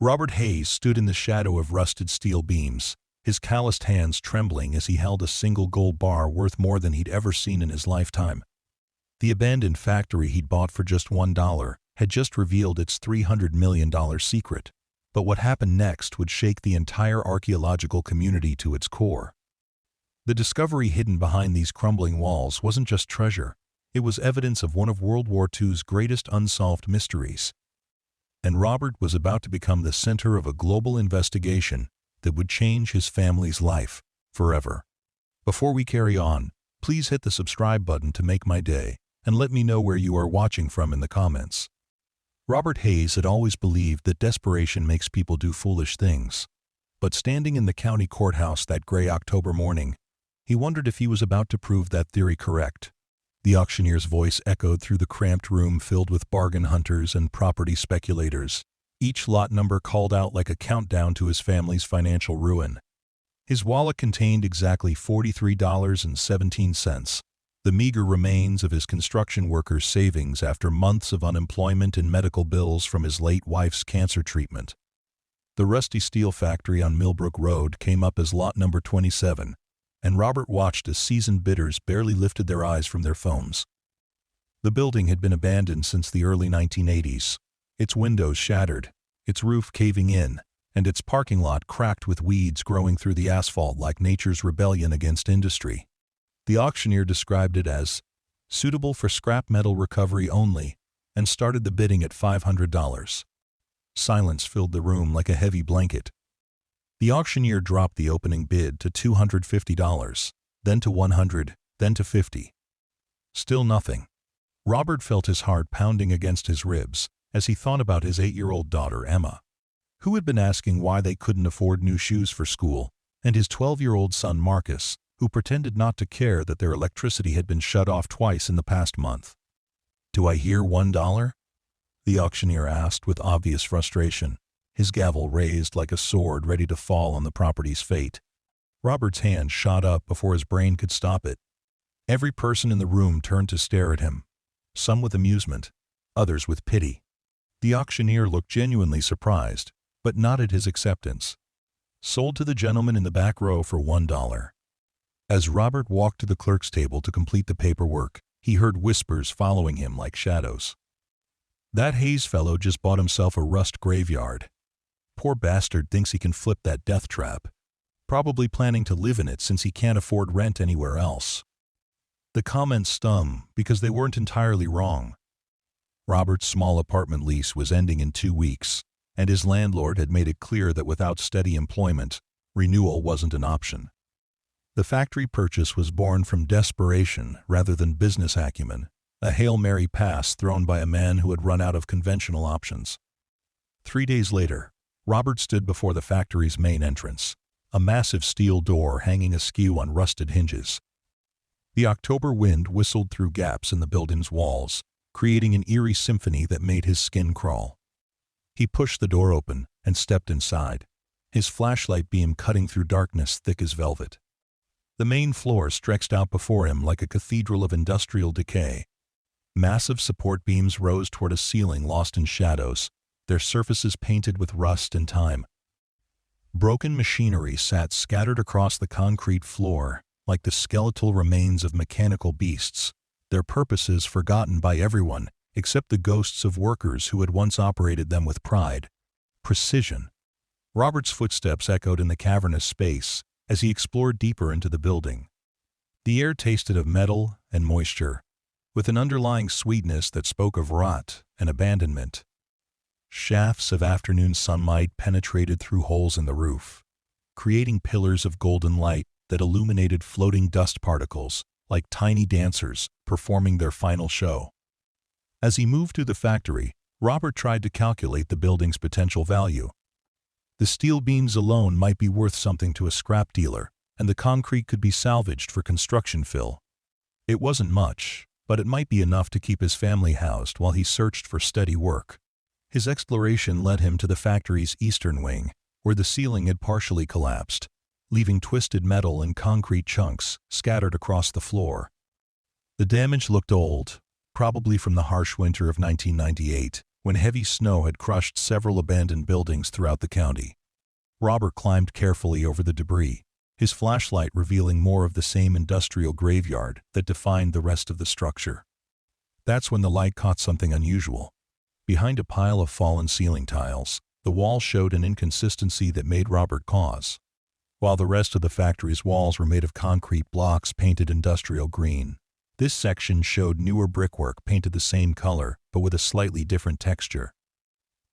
Robert Hayes stood in the shadow of rusted steel beams, his calloused hands trembling as he held a single gold bar worth more than he'd ever seen in his lifetime. The abandoned factory he'd bought for just $1 had just revealed its $300 million secret, but what happened next would shake the entire archaeological community to its core. The discovery hidden behind these crumbling walls wasn't just treasure, it was evidence of one of World War II's greatest unsolved mysteries. And Robert was about to become the center of a global investigation that would change his family's life forever. Before we carry on, please hit the subscribe button to make my day, and let me know where you are watching from in the comments. Robert Hayes had always believed that desperation makes people do foolish things. But standing in the county courthouse that gray October morning, he wondered if he was about to prove that theory correct. The auctioneer's voice echoed through the cramped room filled with bargain hunters and property speculators. Each lot number called out like a countdown to his family's financial ruin. His wallet contained exactly $43.17, the meager remains of his construction worker's savings after months of unemployment and medical bills from his late wife's cancer treatment. The rusty steel factory on Millbrook Road came up as lot number 27, and Robert watched as seasoned bidders barely lifted their eyes from their phones. The building had been abandoned since the early 1980s, its windows shattered, its roof caving in, and its parking lot cracked with weeds growing through the asphalt like nature's rebellion against industry. The auctioneer described it as suitable for scrap metal recovery only and started the bidding at $500. Silence filled the room like a heavy blanket. The auctioneer dropped the opening bid to $250, then to $100, then to $50. Still nothing. Robert felt his heart pounding against his ribs as he thought about his 8-year-old daughter Emma, who had been asking why they couldn't afford new shoes for school, and his 12-year-old son Marcus, who pretended not to care that their electricity had been shut off twice in the past month. "Do I hear $1?" the auctioneer asked with obvious frustration, his gavel raised like a sword ready to fall on the property's fate. Robert's hand shot up before his brain could stop it. Every person in the room turned to stare at him, some with amusement, others with pity. The auctioneer looked genuinely surprised, but nodded his acceptance. Sold to the gentleman in the back row for $1. As Robert walked to the clerk's table to complete the paperwork, he heard whispers following him like shadows. "That Hayes fellow just bought himself a rust graveyard. Poor bastard thinks he can flip that death trap. Probably planning to live in it since he can't afford rent anywhere else." The comments stung because they weren't entirely wrong. Robert's small apartment lease was ending in 2 weeks, and his landlord had made it clear that without steady employment, renewal wasn't an option. The factory purchase was born from desperation rather than business acumen, a Hail Mary pass thrown by a man who had run out of conventional options. 3 days later, Robert stood before the factory's main entrance, a massive steel door hanging askew on rusted hinges. The October wind whistled through gaps in the building's walls, creating an eerie symphony that made his skin crawl. He pushed the door open and stepped inside, his flashlight beam cutting through darkness thick as velvet. The main floor stretched out before him like a cathedral of industrial decay. Massive support beams rose toward a ceiling lost in shadows, their surfaces painted with rust and time. Broken machinery sat scattered across the concrete floor like the skeletal remains of mechanical beasts, their purposes forgotten by everyone except the ghosts of workers who had once operated them with pride. Precision. Robert's footsteps echoed in the cavernous space as he explored deeper into the building. The air tasted of metal and moisture, with an underlying sweetness that spoke of rot and abandonment. Shafts of afternoon sunlight penetrated through holes in the roof, creating pillars of golden light that illuminated floating dust particles like tiny dancers performing their final show. As he moved through the factory, Robert tried to calculate the building's potential value. The steel beams alone might be worth something to a scrap dealer, and the concrete could be salvaged for construction fill. It wasn't much, but it might be enough to keep his family housed while he searched for steady work. His exploration led him to the factory's eastern wing, where the ceiling had partially collapsed, leaving twisted metal and concrete chunks scattered across the floor. The damage looked old, probably from the harsh winter of 1998, when heavy snow had crushed several abandoned buildings throughout the county. Robert climbed carefully over the debris, his flashlight revealing more of the same industrial graveyard that defined the rest of the structure. That's when the light caught something unusual. Behind a pile of fallen ceiling tiles, the wall showed an inconsistency that made Robert pause. While the rest of the factory's walls were made of concrete blocks painted industrial green, this section showed newer brickwork painted the same color but with a slightly different texture.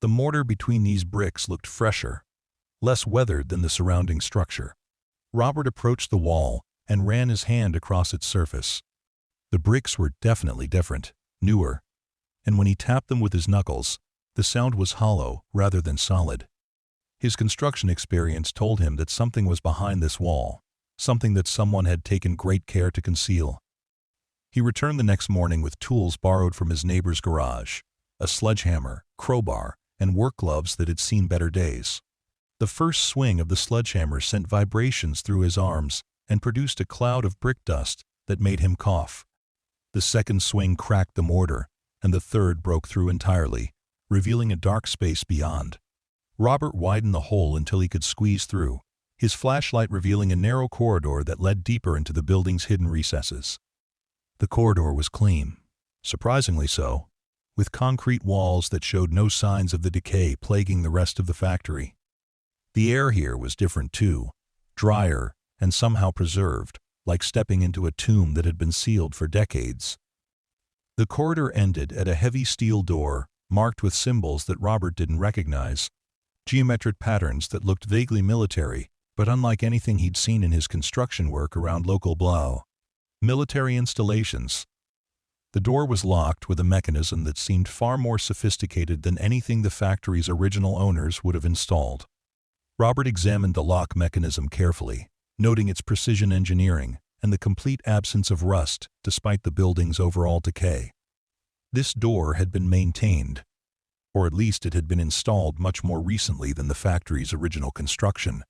The mortar between these bricks looked fresher, less weathered than the surrounding structure. Robert approached the wall and ran his hand across its surface. The bricks were definitely different, newer, and when he tapped them with his knuckles, the sound was hollow rather than solid. His construction experience told him that something was behind this wall, something that someone had taken great care to conceal. He returned the next morning with tools borrowed from his neighbor's garage, a sledgehammer, crowbar, and work gloves that had seen better days. The first swing of the sledgehammer sent vibrations through his arms and produced a cloud of brick dust that made him cough. The second swing cracked the mortar, and the third broke through entirely, revealing a dark space beyond. Robert widened the hole until he could squeeze through, his flashlight revealing a narrow corridor that led deeper into the building's hidden recesses. The corridor was clean, surprisingly so, with concrete walls that showed no signs of the decay plaguing the rest of the factory. The air here was different too, drier and somehow preserved, like stepping into a tomb that had been sealed for decades. The corridor ended at a heavy steel door marked with symbols that Robert didn't recognize, geometric patterns that looked vaguely military, but unlike anything he'd seen in his construction work around local military installations. The door was locked with a mechanism that seemed far more sophisticated than anything the factory's original owners would have installed. Robert examined the lock mechanism carefully, noting its precision engineering and the complete absence of rust despite the building's overall decay. This door had been maintained, or at least it had been installed much more recently than the factory's original construction.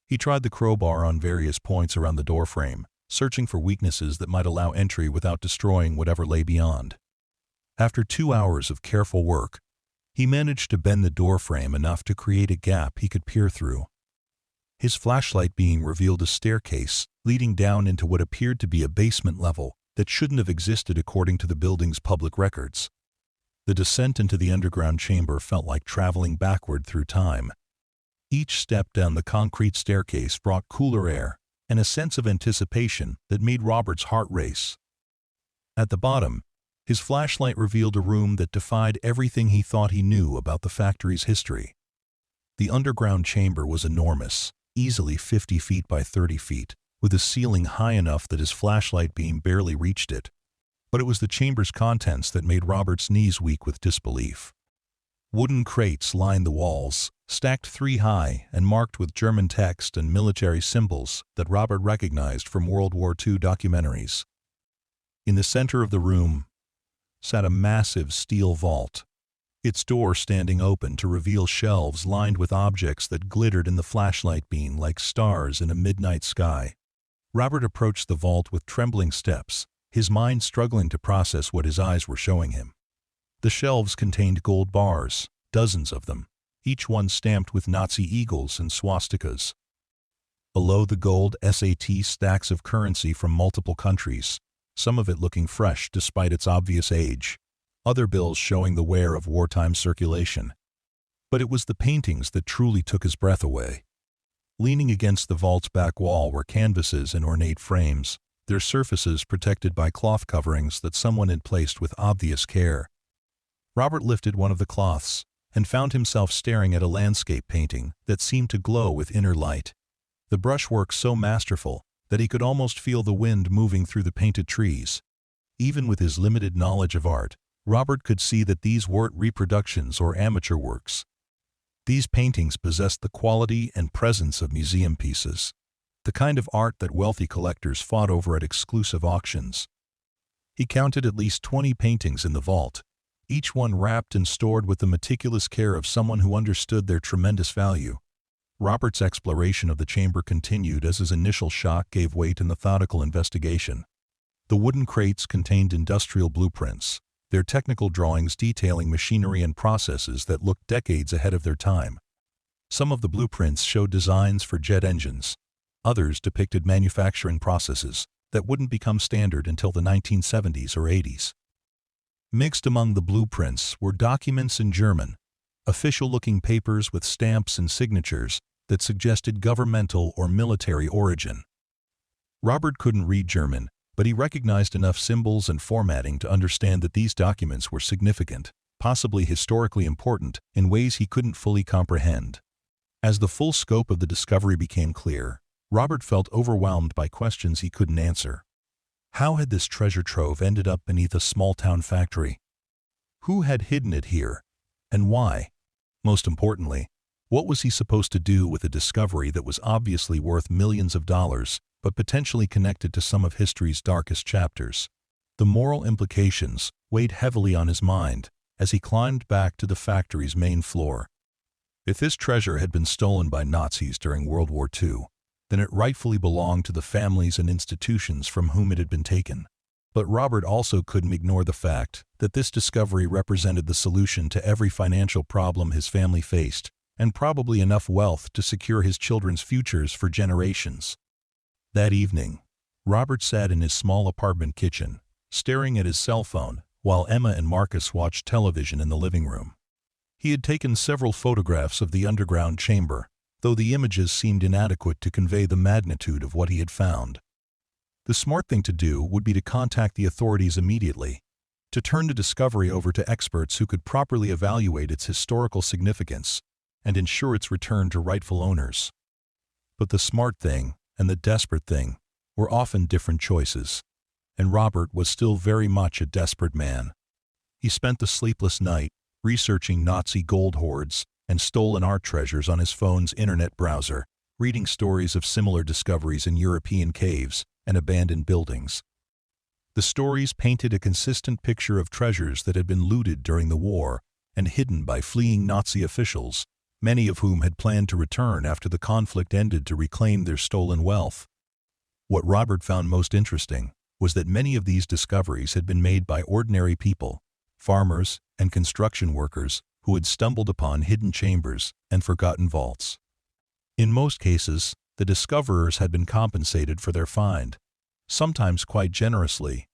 He tried the crowbar on various points around the doorframe, searching for weaknesses that might allow entry without destroying whatever lay beyond. After 2 hours of careful work, he managed to bend the doorframe enough to create a gap he could peer through. His flashlight beam revealed a staircase leading down into what appeared to be a basement level that shouldn't have existed according to the building's public records. The descent into the underground chamber felt like traveling backward through time. Each step down the concrete staircase brought cooler air and a sense of anticipation that made Robert's heart race. At the bottom, his flashlight revealed a room that defied everything he thought he knew about the factory's history. The underground chamber was enormous, easily 50 feet by 30 feet, with a ceiling high enough that his flashlight beam barely reached it. But it was the chamber's contents that made Robert's knees weak with disbelief. Wooden crates lined the walls, stacked 3 high and marked with German text and military symbols that Robert recognized from World War II documentaries. In the center of the room sat a massive steel vault, its door standing open to reveal shelves lined with objects that glittered in the flashlight beam like stars in a midnight sky. Robert approached the vault with trembling steps, his mind struggling to process what his eyes were showing him. The shelves contained gold bars, dozens of them, each one stamped with Nazi eagles and swastikas. Below the gold SAT stacks of currency from multiple countries, some of it looking fresh despite its obvious age, other bills showing the wear of wartime circulation. But it was the paintings that truly took his breath away. Leaning against the vault's back wall were canvases in ornate frames, their surfaces protected by cloth coverings that someone had placed with obvious care. Robert lifted one of the cloths and found himself staring at a landscape painting that seemed to glow with inner light, the brushwork so masterful that he could almost feel the wind moving through the painted trees. Even with his limited knowledge of art, Robert could see that these weren't reproductions or amateur works. These paintings possessed the quality and presence of museum pieces, the kind of art that wealthy collectors fought over at exclusive auctions. He counted at least 20 paintings in the vault, each one wrapped and stored with the meticulous care of someone who understood their tremendous value. Robert's exploration of the chamber continued as his initial shock gave way to methodical investigation. The wooden crates contained industrial blueprints, their technical drawings detailing machinery and processes that looked decades ahead of their time. Some of the blueprints showed designs for jet engines. Others depicted manufacturing processes that wouldn't become standard until the 1970s or 80s. Mixed among the blueprints were documents in German, official-looking papers with stamps and signatures that suggested governmental or military origin. Robert couldn't read German, but he recognized enough symbols and formatting to understand that these documents were significant, possibly historically important, in ways he couldn't fully comprehend. As the full scope of the discovery became clear, Robert felt overwhelmed by questions he couldn't answer. How had this treasure trove ended up beneath a small-town factory? Who had hidden it here, and why? Most importantly, what was he supposed to do with a discovery that was obviously worth millions of dollars, but potentially connected to some of history's darkest chapters? The moral implications weighed heavily on his mind as he climbed back to the factory's main floor. If this treasure had been stolen by Nazis during World War II, then it rightfully belonged to the families and institutions from whom it had been taken. But Robert also couldn't ignore the fact that this discovery represented the solution to every financial problem his family faced, and probably enough wealth to secure his children's futures for generations. That evening, Robert sat in his small apartment kitchen, staring at his cell phone, while Emma and Marcus watched television in the living room. He had taken several photographs of the underground chamber, though the images seemed inadequate to convey the magnitude of what he had found. The smart thing to do would be to contact the authorities immediately, to turn the discovery over to experts who could properly evaluate its historical significance and ensure its return to rightful owners. But the smart thing and the desperate thing were often different choices, and Robert was still very much a desperate man. He spent the sleepless night researching Nazi gold hoards and stolen art treasures on his phone's internet browser, reading stories of similar discoveries in European caves and abandoned buildings. The stories painted a consistent picture of treasures that had been looted during the war and hidden by fleeing Nazi officials, many of whom had planned to return after the conflict ended to reclaim their stolen wealth. What Robert found most interesting was that many of these discoveries had been made by ordinary people, farmers and construction workers who had stumbled upon hidden chambers and forgotten vaults. In most cases, the discoverers had been compensated for their find, sometimes quite generously,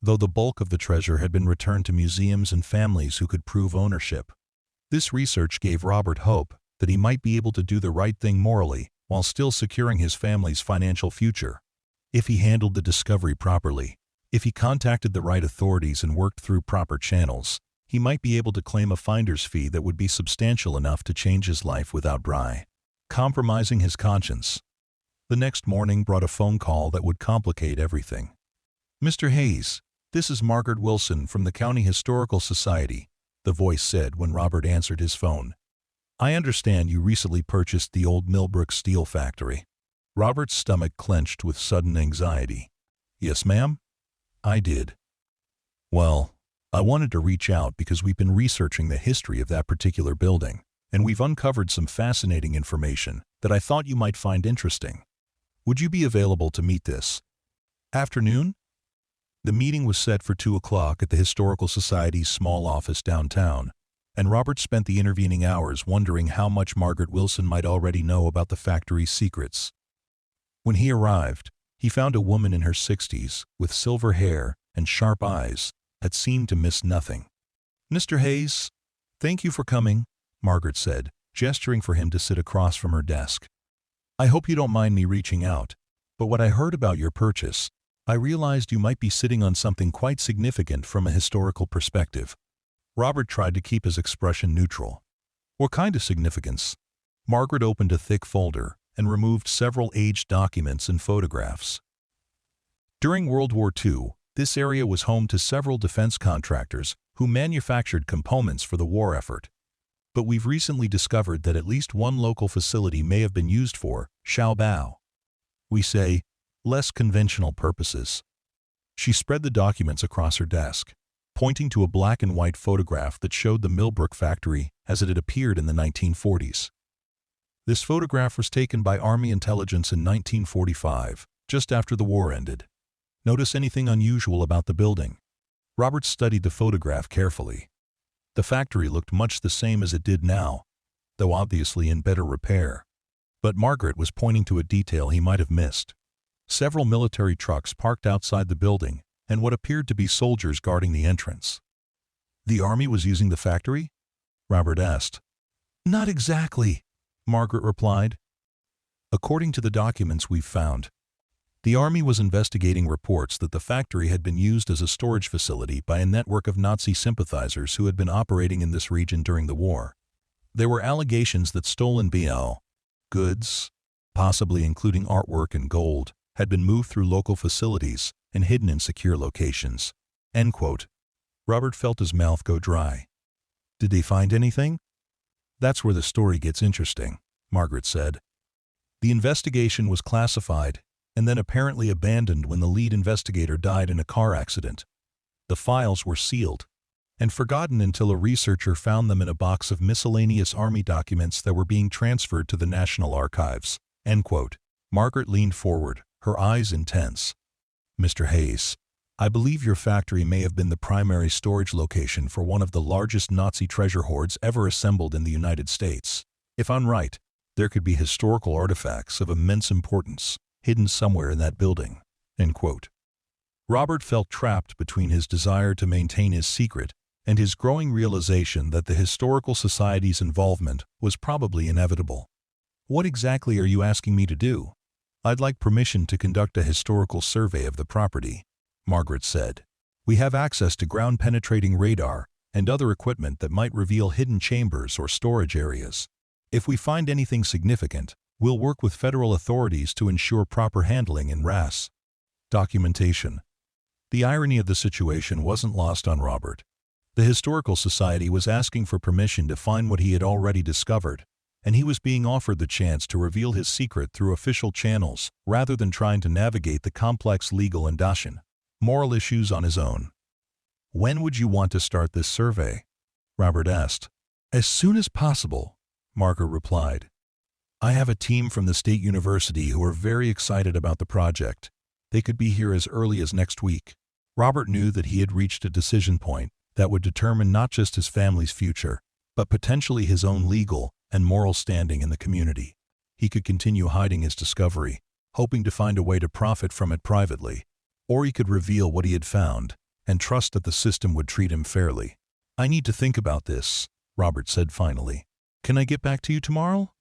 though the bulk of the treasure had been returned to museums and families who could prove ownership. This research gave Robert hope that he might be able to do the right thing morally while still securing his family's financial future. If he handled the discovery properly, if he contacted the right authorities and worked through proper channels, he might be able to claim a finder's fee that would be substantial enough to change his life without compromising his conscience. The next morning brought a phone call that would complicate everything. "Mr. Hayes, this is Margaret Wilson from the County Historical Society," the voice said when Robert answered his phone. "I understand you recently purchased the old Millbrook steel factory." Robert's stomach clenched with sudden anxiety. "Yes, ma'am? I did." "Well, I wanted to reach out because we've been researching the history of that particular building, and we've uncovered some fascinating information that I thought you might find interesting. Would you be available to meet this afternoon?" The meeting was set for 2 o'clock at the Historical Society's small office downtown, and Robert spent the intervening hours wondering how much Margaret Wilson might already know about the factory's secrets. When he arrived, he found a woman in her 60s with silver hair and sharp eyes that seemed to miss nothing. "Mr. Hayes, thank you for coming," Margaret said, gesturing for him to sit across from her desk. "I hope you don't mind me reaching out, but when I heard about your purchase, I realized you might be sitting on something quite significant from a historical perspective." Robert tried to keep his expression neutral. "What kind of significance?" Margaret opened a thick folder and removed several aged documents and photographs. During World War II, this area was home to several defense contractors who manufactured components for the war effort. But we've recently discovered that at least one local facility may have been used for we say, less conventional purposes. She spread the documents across her desk, pointing to a black and white photograph that showed the Millbrook factory as it had appeared in the 1940s. This photograph was taken by Army intelligence in 1945, just after the war ended. "Notice anything unusual about the building?" Robert studied the photograph carefully. The factory looked much the same as it did now, though obviously in better repair. But Margaret was pointing to a detail he might have missed. Several military trucks parked outside the building, and what appeared to be soldiers guarding the entrance. The army was using the factory? Robert asked. Not exactly, Margaret replied. According to the documents we've found, the army was investigating reports that the factory had been used as a storage facility by a network of Nazi sympathizers who had been operating in this region during the war. There were allegations that stolen goods, possibly including artwork and gold, had been moved through local facilities and hidden in secure locations. End quote. Robert felt his mouth go dry. Did they find anything? That's where the story gets interesting, Margaret said. The investigation was classified and then apparently abandoned when the lead investigator died in a car accident. The files were sealed and forgotten until a researcher found them in a box of miscellaneous army documents that were being transferred to the National Archives. End quote. Margaret leaned forward, her eyes intense. Mr. Hayes, I believe your factory may have been the primary storage location for one of the largest Nazi treasure hoards ever assembled in the United States. If I'm right, there could be historical artifacts of immense importance hidden somewhere in that building. End quote. Robert felt trapped between his desire to maintain his secret and his growing realization that the Historical Society's involvement was probably inevitable. What exactly are you asking me to do? I'd like permission to conduct a historical survey of the property, Margaret said. We have access to ground-penetrating radar and other equipment that might reveal hidden chambers or storage areas. If we find anything significant, we'll work with federal authorities to ensure proper handling and RAS documentation. The irony of the situation wasn't lost on Robert. The Historical Society was asking for permission to find what he had already discovered, and he was being offered the chance to reveal his secret through official channels rather than trying to navigate the complex legal and moral issues on his own. When would you want to start this survey? Robert asked. As soon as possible, Margaret replied. I have a team from the State University who are very excited about the project. They could be here as early as next week. Robert knew that he had reached a decision point that would determine not just his family's future, but potentially his own legal and moral standing in the community. He could continue hiding his discovery, hoping to find a way to profit from it privately, or he could reveal what he had found and trust that the system would treat him fairly. I need to think about this, Robert said finally. Can I get back to you tomorrow?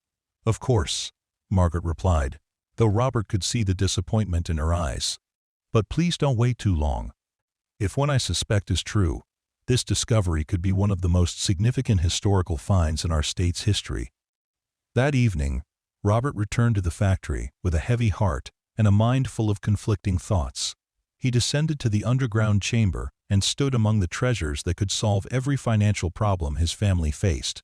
Of course, Margaret replied, though Robert could see the disappointment in her eyes. But please don't wait too long. If what I suspect is true, this discovery could be one of the most significant historical finds in our state's history. That evening, Robert returned to the factory with a heavy heart and a mind full of conflicting thoughts. He descended to the underground chamber and stood among the treasures that could solve every financial problem his family faced.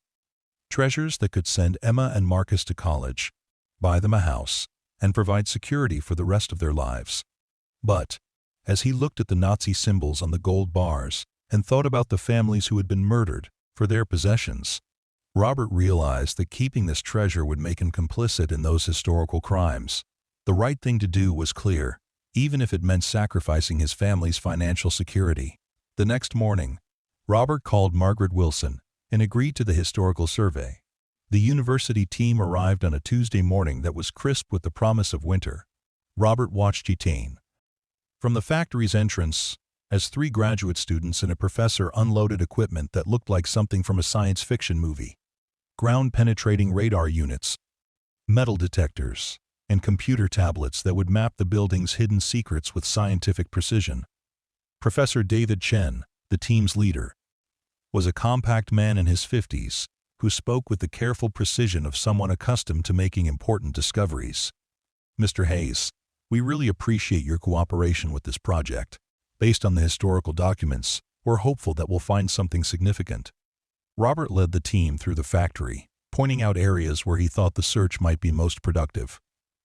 Treasures that could send Emma and Marcus to college, buy them a house, and provide security for the rest of their lives. But, as he looked at the Nazi symbols on the gold bars and thought about the families who had been murdered for their possessions, Robert realized that keeping this treasure would make him complicit in those historical crimes. The right thing to do was clear, even if it meant sacrificing his family's financial security. The next morning, Robert called Margaret Wilson and agreed to the historical survey. The university team arrived on a Tuesday morning that was crisp with the promise of winter. Robert watched Etain from the factory's entrance as 3 graduate students and a professor unloaded equipment that looked like something from a science fiction movie. Ground-penetrating radar units, metal detectors, and computer tablets that would map the building's hidden secrets with scientific precision. Professor David Chen, the team's leader, was a compact man in his 50s who spoke with the careful precision of someone accustomed to making important discoveries. Mr. Hayes, we really appreciate your cooperation with this project. Based on the historical documents, we're hopeful that we'll find something significant. Robert led the team through the factory, pointing out areas where he thought the search might be most productive.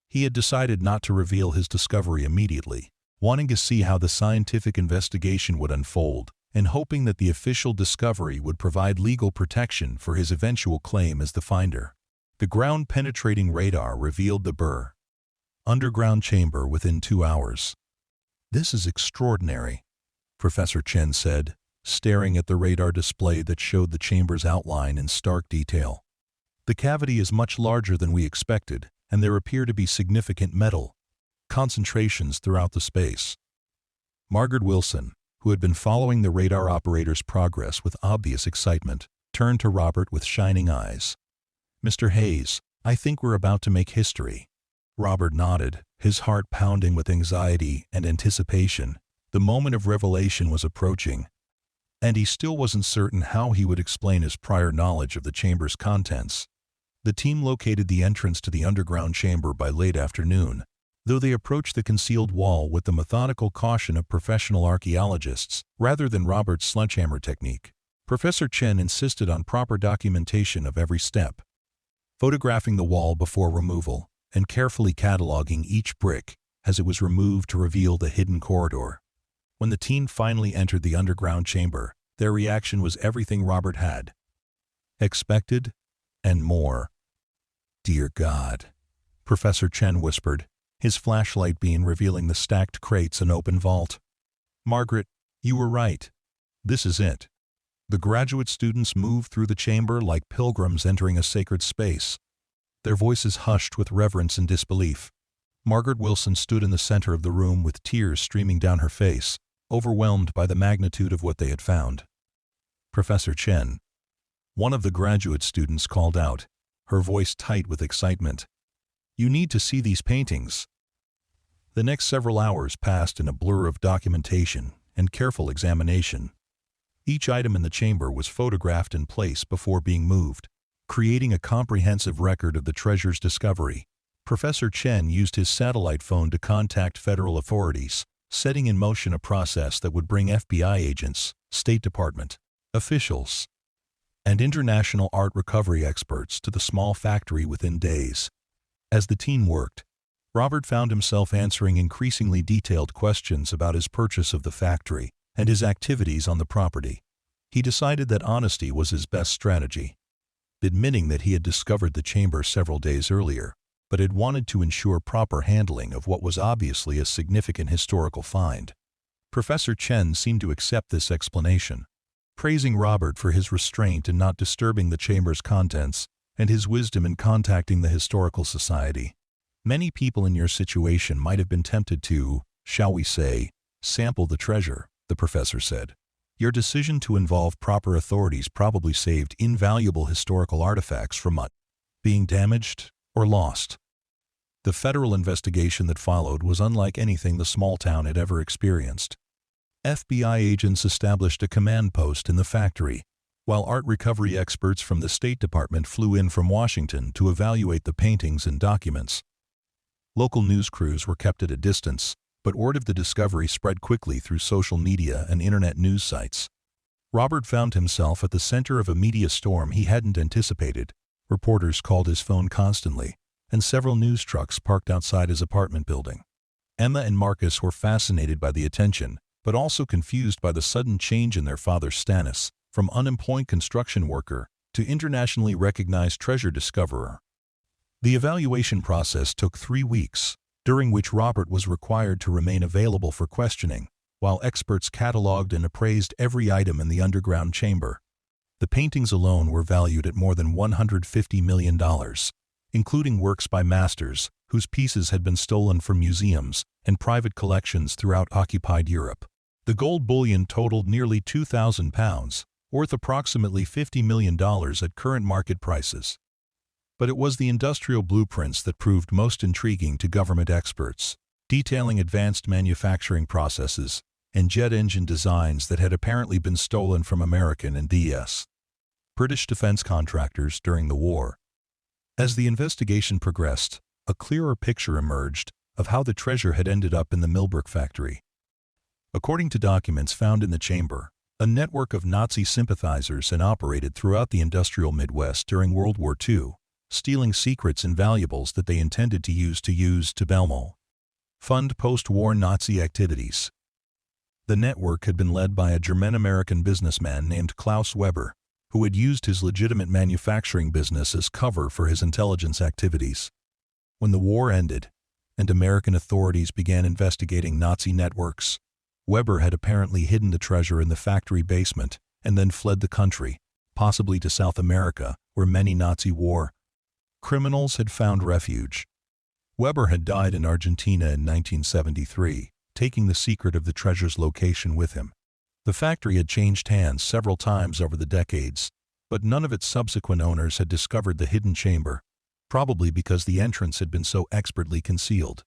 He had decided not to reveal his discovery immediately, wanting to see how the scientific investigation would unfold, and hoping that the official discovery would provide legal protection for his eventual claim as the finder. The ground-penetrating radar revealed the Burr underground chamber within 2 hours. This is extraordinary, Professor Chen said, staring at the radar display that showed the chamber's outline in stark detail. The cavity is much larger than we expected, and there appear to be significant metal concentrations throughout the space. Margaret Wilson, who had been following the radar operator's progress with obvious excitement, turned to Robert with shining eyes. "Mr. Hayes, I think we're about to make history." Robert nodded, his heart pounding with anxiety and anticipation. The moment of revelation was approaching, and he still wasn't certain how he would explain his prior knowledge of the chamber's contents. The team located the entrance to the underground chamber by late afternoon, though they approached the concealed wall with the methodical caution of professional archaeologists rather than Robert's sledgehammer technique. Professor Chen insisted on proper documentation of every step, photographing the wall before removal and carefully cataloging each brick as it was removed to reveal the hidden corridor. When the team finally entered the underground chamber, their reaction was everything Robert had expected and more. "Dear God," Professor Chen whispered, his flashlight beam revealing the stacked crates and open vault. "Margaret, you were right. This is it." The graduate students moved through the chamber like pilgrims entering a sacred space, their voices hushed with reverence and disbelief. Margaret Wilson stood in the center of the room with tears streaming down her face, overwhelmed by the magnitude of what they had found. "Professor Chen," one of the graduate students called out, her voice tight with excitement, "you need to see these paintings." The next several hours passed in a blur of documentation and careful examination. Each item in the chamber was photographed in place before being moved, creating a comprehensive record of the treasure's discovery. Professor Chen used his satellite phone to contact federal authorities, setting in motion a process that would bring FBI agents, State Department officials, and international art recovery experts to the small factory within days. As the team worked, Robert found himself answering increasingly detailed questions about his purchase of the factory and his activities on the property. He decided that honesty was his best strategy, admitting that he had discovered the chamber several days earlier, but had wanted to ensure proper handling of what was obviously a significant historical find. Professor Chen seemed to accept this explanation, praising Robert for his restraint in not disturbing the chamber's contents and his wisdom in contacting the Historical Society. "Many people in your situation might have been tempted to, shall we say, sample the treasure," the professor said. "Your decision to involve proper authorities probably saved invaluable historical artifacts from being damaged or lost." The federal investigation that followed was unlike anything the small town had ever experienced. FBI agents established a command post in the factory, while art recovery experts from the State Department flew in from Washington to evaluate the paintings and documents. Local news crews were kept at a distance, but word of the discovery spread quickly through social media and internet news sites. Robert found himself at the center of a media storm he hadn't anticipated. Reporters called his phone constantly, and several news trucks parked outside his apartment building. Emma and Marcus were fascinated by the attention, but also confused by the sudden change in their father's status, from unemployed construction worker to internationally recognized treasure discoverer. The evaluation process took 3 weeks, during which Robert was required to remain available for questioning, while experts cataloged and appraised every item in the underground chamber. The paintings alone were valued at more than $150 million, including works by masters whose pieces had been stolen from museums and private collections throughout occupied Europe. The gold bullion totaled nearly 2,000 pounds, worth approximately $50 million at current market prices. But it was the industrial blueprints that proved most intriguing to government experts, detailing advanced manufacturing processes and jet engine designs that had apparently been stolen from American and British defense contractors during the war. As the investigation progressed, a clearer picture emerged of how the treasure had ended up in the Millbrook factory. According to documents found in the chamber, a network of Nazi sympathizers had operated throughout the industrial Midwest during World War II, stealing secrets and valuables that they intended to use to fund post-war Nazi activities. The network had been led by a German-American businessman named Klaus Weber, who had used his legitimate manufacturing business as cover for his intelligence activities. When the war ended, and American authorities began investigating Nazi networks, Weber had apparently hidden the treasure in the factory basement and then fled the country, possibly to South America, where many Nazi war criminals had found refuge. Weber had died in Argentina in 1973, taking the secret of the treasure's location with him. The factory had changed hands several times over the decades, but none of its subsequent owners had discovered the hidden chamber, probably because the entrance had been so expertly concealed.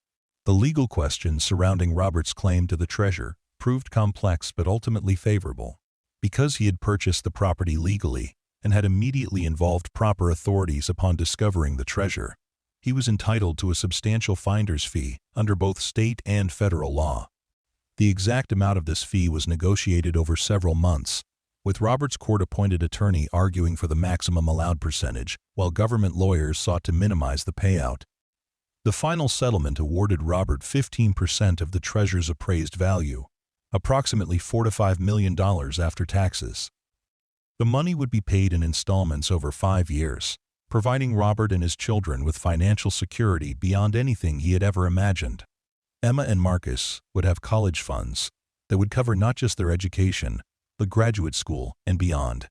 The legal questions surrounding Robert's claim to the treasure proved complex but ultimately favorable. Because he had purchased the property legally and had immediately involved proper authorities upon discovering the treasure, he was entitled to a substantial finder's fee under both state and federal law. The exact amount of this fee was negotiated over several months, with Robert's court-appointed attorney arguing for the maximum allowed percentage, while government lawyers sought to minimize the payout. The final settlement awarded Robert 15% of the treasure's appraised value, approximately $4 to $5 million after taxes. The money would be paid in installments over 5 years, providing Robert and his children with financial security beyond anything he had ever imagined. Emma and Marcus would have college funds that would cover not just their education, but graduate school and beyond.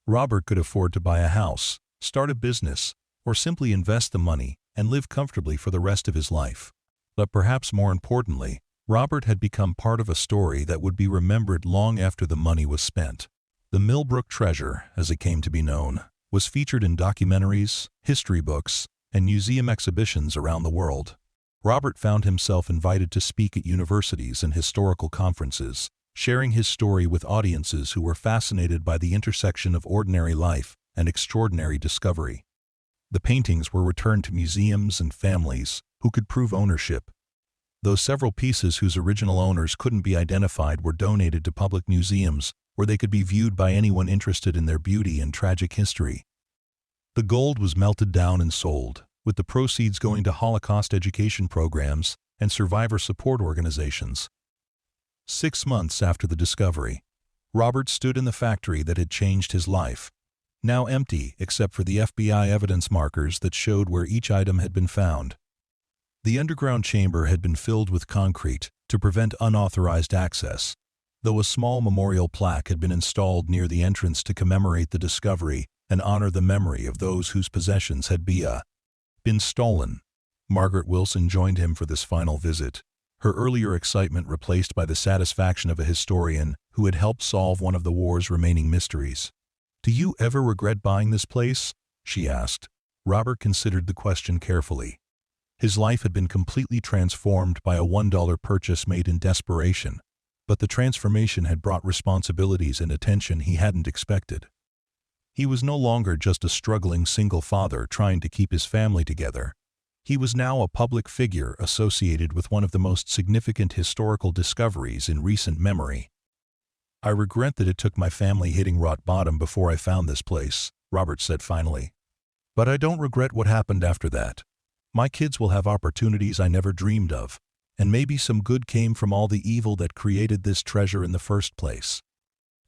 Robert could afford to buy a house, start a business, or simply invest the money and live comfortably for the rest of his life. But perhaps more importantly, Robert had become part of a story that would be remembered long after the money was spent. The Millbrook treasure, as it came to be known, was featured in documentaries, history books, and museum exhibitions around the world. Robert found himself invited to speak at universities and historical conferences, sharing his story with audiences who were fascinated by the intersection of ordinary life and extraordinary discovery. The paintings were returned to museums and families who could prove ownership, though several pieces whose original owners couldn't be identified were donated to public museums where they could be viewed by anyone interested in their beauty and tragic history. The gold was melted down and sold, with the proceeds going to Holocaust education programs and survivor support organizations. 6 months after the discovery, Robert stood in the factory that had changed his life, now empty except for the FBI evidence markers that showed where each item had been found. The underground chamber had been filled with concrete to prevent unauthorized access, though a small memorial plaque had been installed near the entrance to commemorate the discovery and honor the memory of those whose possessions had been stolen. Margaret Wilson joined him for this final visit, her earlier excitement replaced by the satisfaction of a historian who had helped solve one of the war's remaining mysteries. "Do you ever regret buying this place?" she asked. Robert considered the question carefully. His life had been completely transformed by a $1 purchase made in desperation, but the transformation had brought responsibilities and attention he hadn't expected. He was no longer just a struggling single father trying to keep his family together. He was now a public figure associated with one of the most significant historical discoveries in recent memory. "I regret that it took my family hitting rock bottom before I found this place," Robert said finally. "But I don't regret what happened after that. My kids will have opportunities I never dreamed of, and maybe some good came from all the evil that created this treasure in the first place."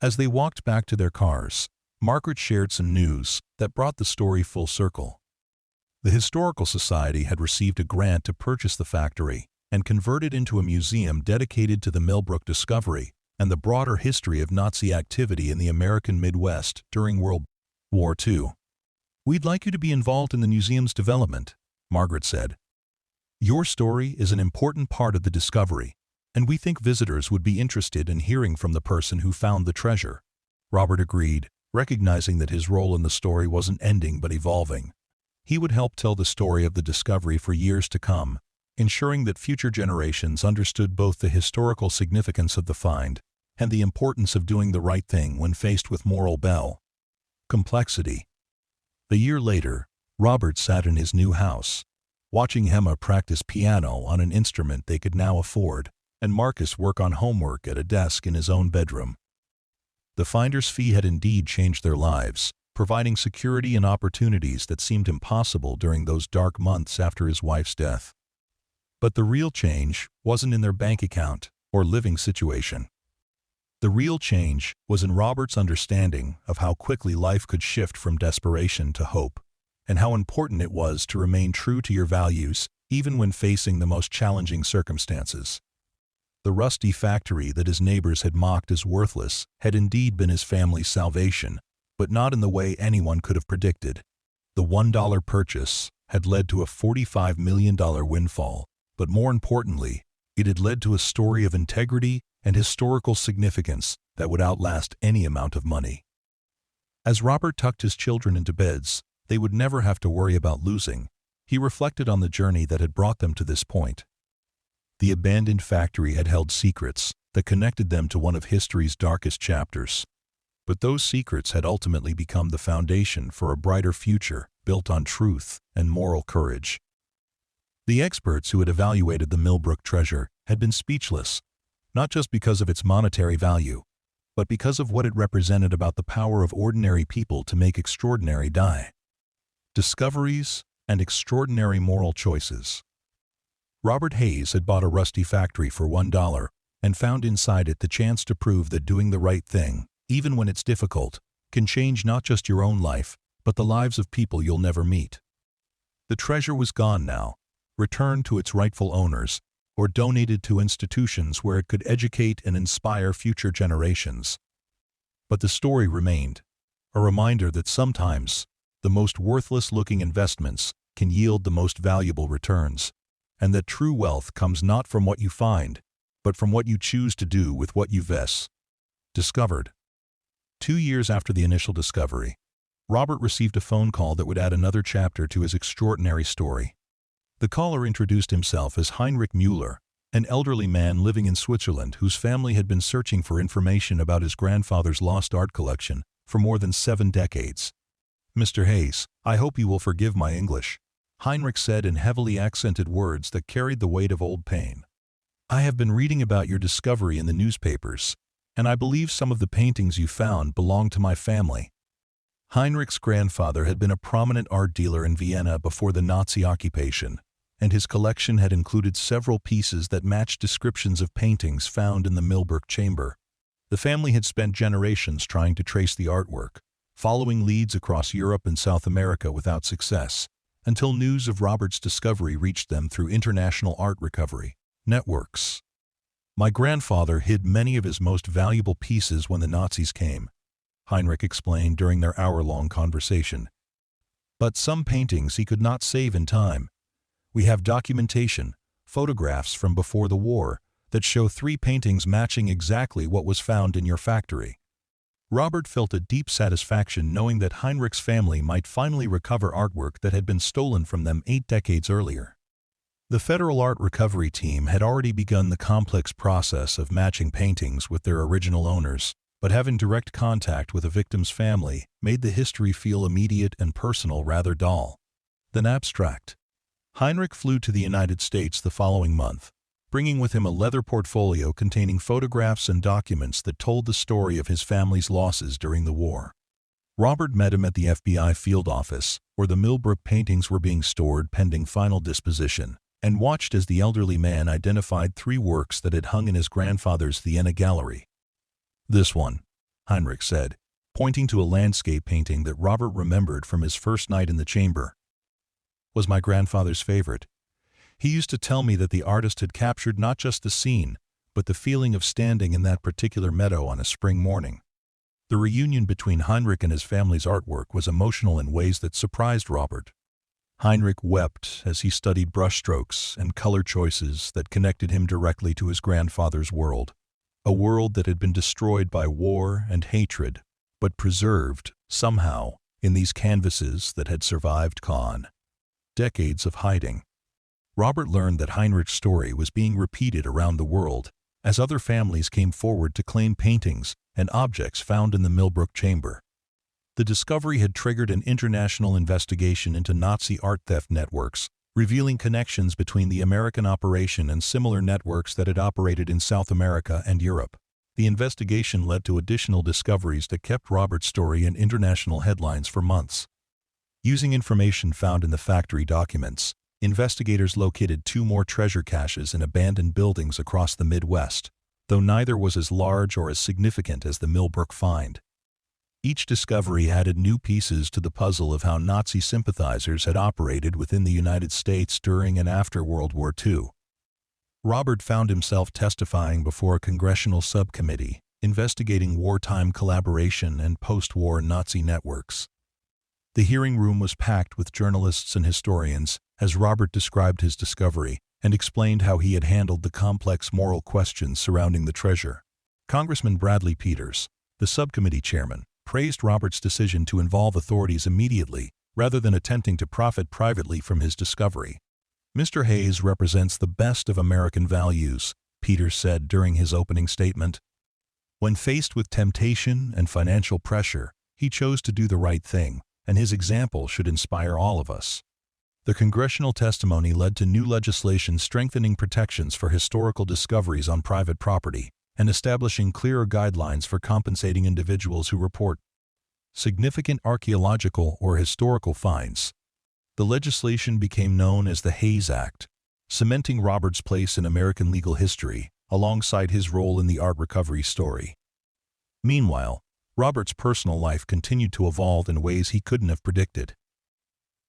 As they walked back to their cars, Margaret shared some news that brought the story full circle. The Historical Society had received a grant to purchase the factory and convert it into a museum dedicated to the Millbrook discovery and the broader history of Nazi activity in the American Midwest during World War II. "We'd like you to be involved in the museum's development," Margaret said. "Your story is an important part of the discovery, and we think visitors would be interested in hearing from the person who found the treasure." Robert agreed, recognizing that his role in the story wasn't ending but evolving. He would help tell the story of the discovery for years to come, ensuring that future generations understood both the historical significance of the find and the importance of doing the right thing when faced with moral complexity. A year later, Robert sat in his new house, watching Emma practice piano on an instrument they could now afford, and Marcus work on homework at a desk in his own bedroom. The finder's fee had indeed changed their lives, providing security and opportunities that seemed impossible during those dark months after his wife's death. But the real change wasn't in their bank account or living situation. The real change was in Robert's understanding of how quickly life could shift from desperation to hope, and how important it was to remain true to your values even when facing the most challenging circumstances. The rusty factory that his neighbors had mocked as worthless had indeed been his family's salvation, but not in the way anyone could have predicted. The $1 purchase had led to a $45 million windfall, but more importantly, it had led to a story of integrity and historical significance that would outlast any amount of money. As Robert tucked his children into beds, they would never have to worry about losing. He reflected on the journey that had brought them to this point. The abandoned factory had held secrets that connected them to one of history's darkest chapters. But those secrets had ultimately become the foundation for a brighter future built on truth and moral courage. The experts who had evaluated the Millbrook treasure had been speechless, not just because of its monetary value, but because of what it represented about the power of ordinary people to make extraordinary discoveries and extraordinary moral choices. Robert Hayes had bought a rusty factory for $1 and found inside it the chance to prove that doing the right thing, even when it's difficult, can change not just your own life, but the lives of people you'll never meet. The treasure was gone now, returned to its rightful owners, or donated to institutions where it could educate and inspire future generations. But the story remained, a reminder that sometimes the most worthless-looking investments can yield the most valuable returns, and that true wealth comes not from what you find, but from what you choose to do with what you've discovered. 2 years after the initial discovery, Robert received a phone call that would add another chapter to his extraordinary story. The caller introduced himself as Heinrich Müller, an elderly man living in Switzerland whose family had been searching for information about his grandfather's lost art collection for more than 7 decades. "Mr. Hayes, I hope you will forgive my English," Heinrich said in heavily accented words that carried the weight of old pain. "I have been reading about your discovery in the newspapers, and I believe some of the paintings you found belong to my family." Heinrich's grandfather had been a prominent art dealer in Vienna before the Nazi occupation, and his collection had included several pieces that matched descriptions of paintings found in the Millbrook chamber. The family had spent generations trying to trace the artwork, following leads across Europe and South America without success, until news of Robert's discovery reached them through international art recovery networks. "My grandfather hid many of his most valuable pieces when the Nazis came," Heinrich explained during their hour-long conversation. "But some paintings he could not save in time. We have documentation, photographs from before the war, that show 3 paintings matching exactly what was found in your factory." Robert felt a deep satisfaction knowing that Heinrich's family might finally recover artwork that had been stolen from them 8 decades earlier. The Federal Art Recovery Team had already begun the complex process of matching paintings with their original owners, but having direct contact with a victim's family made the history feel immediate and personal rather dull than abstract. Heinrich flew to the United States the following month, bringing with him a leather portfolio containing photographs and documents that told the story of his family's losses during the war. Robert met him at the FBI field office, where the Millbrook paintings were being stored pending final disposition, and watched as the elderly man identified 3 works that had hung in his grandfather's Vienna gallery. "This one," Heinrich said, pointing to a landscape painting that Robert remembered from his first night in the chamber, "was my grandfather's favorite. He used to tell me that the artist had captured not just the scene, but the feeling of standing in that particular meadow on a spring morning." The reunion between Heinrich and his family's artwork was emotional in ways that surprised Robert. Heinrich wept as he studied brushstrokes and color choices that connected him directly to his grandfather's world, a world that had been destroyed by war and hatred, but preserved, somehow, in these canvases that had survived decades of hiding. Robert learned that Heinrich's story was being repeated around the world as other families came forward to claim paintings and objects found in the Millbrook chamber. The discovery had triggered an international investigation into Nazi art theft networks, revealing connections between the American operation and similar networks that had operated in South America and Europe. The investigation led to additional discoveries that kept Robert's story in international headlines for months. Using information found in the factory documents, investigators located 2 more treasure caches in abandoned buildings across the Midwest, though neither was as large or as significant as the Millbrook find. Each discovery added new pieces to the puzzle of how Nazi sympathizers had operated within the United States during and after World War II. Robert found himself testifying before a congressional subcommittee investigating wartime collaboration and post-war Nazi networks. The hearing room was packed with journalists and historians as Robert described his discovery and explained how he had handled the complex moral questions surrounding the treasure. Congressman Bradley Peters, the subcommittee chairman, praised Robert's decision to involve authorities immediately rather than attempting to profit privately from his discovery. "Mr. Hayes represents the best of American values," Peters said during his opening statement. "When faced with temptation and financial pressure, he chose to do the right thing, and his example should inspire all of us." The congressional testimony led to new legislation strengthening protections for historical discoveries on private property and establishing clearer guidelines for compensating individuals who report significant archaeological or historical finds. The legislation became known as the Hayes Act, cementing Robert's place in American legal history alongside his role in the art recovery story. Meanwhile, Robert's personal life continued to evolve in ways he couldn't have predicted.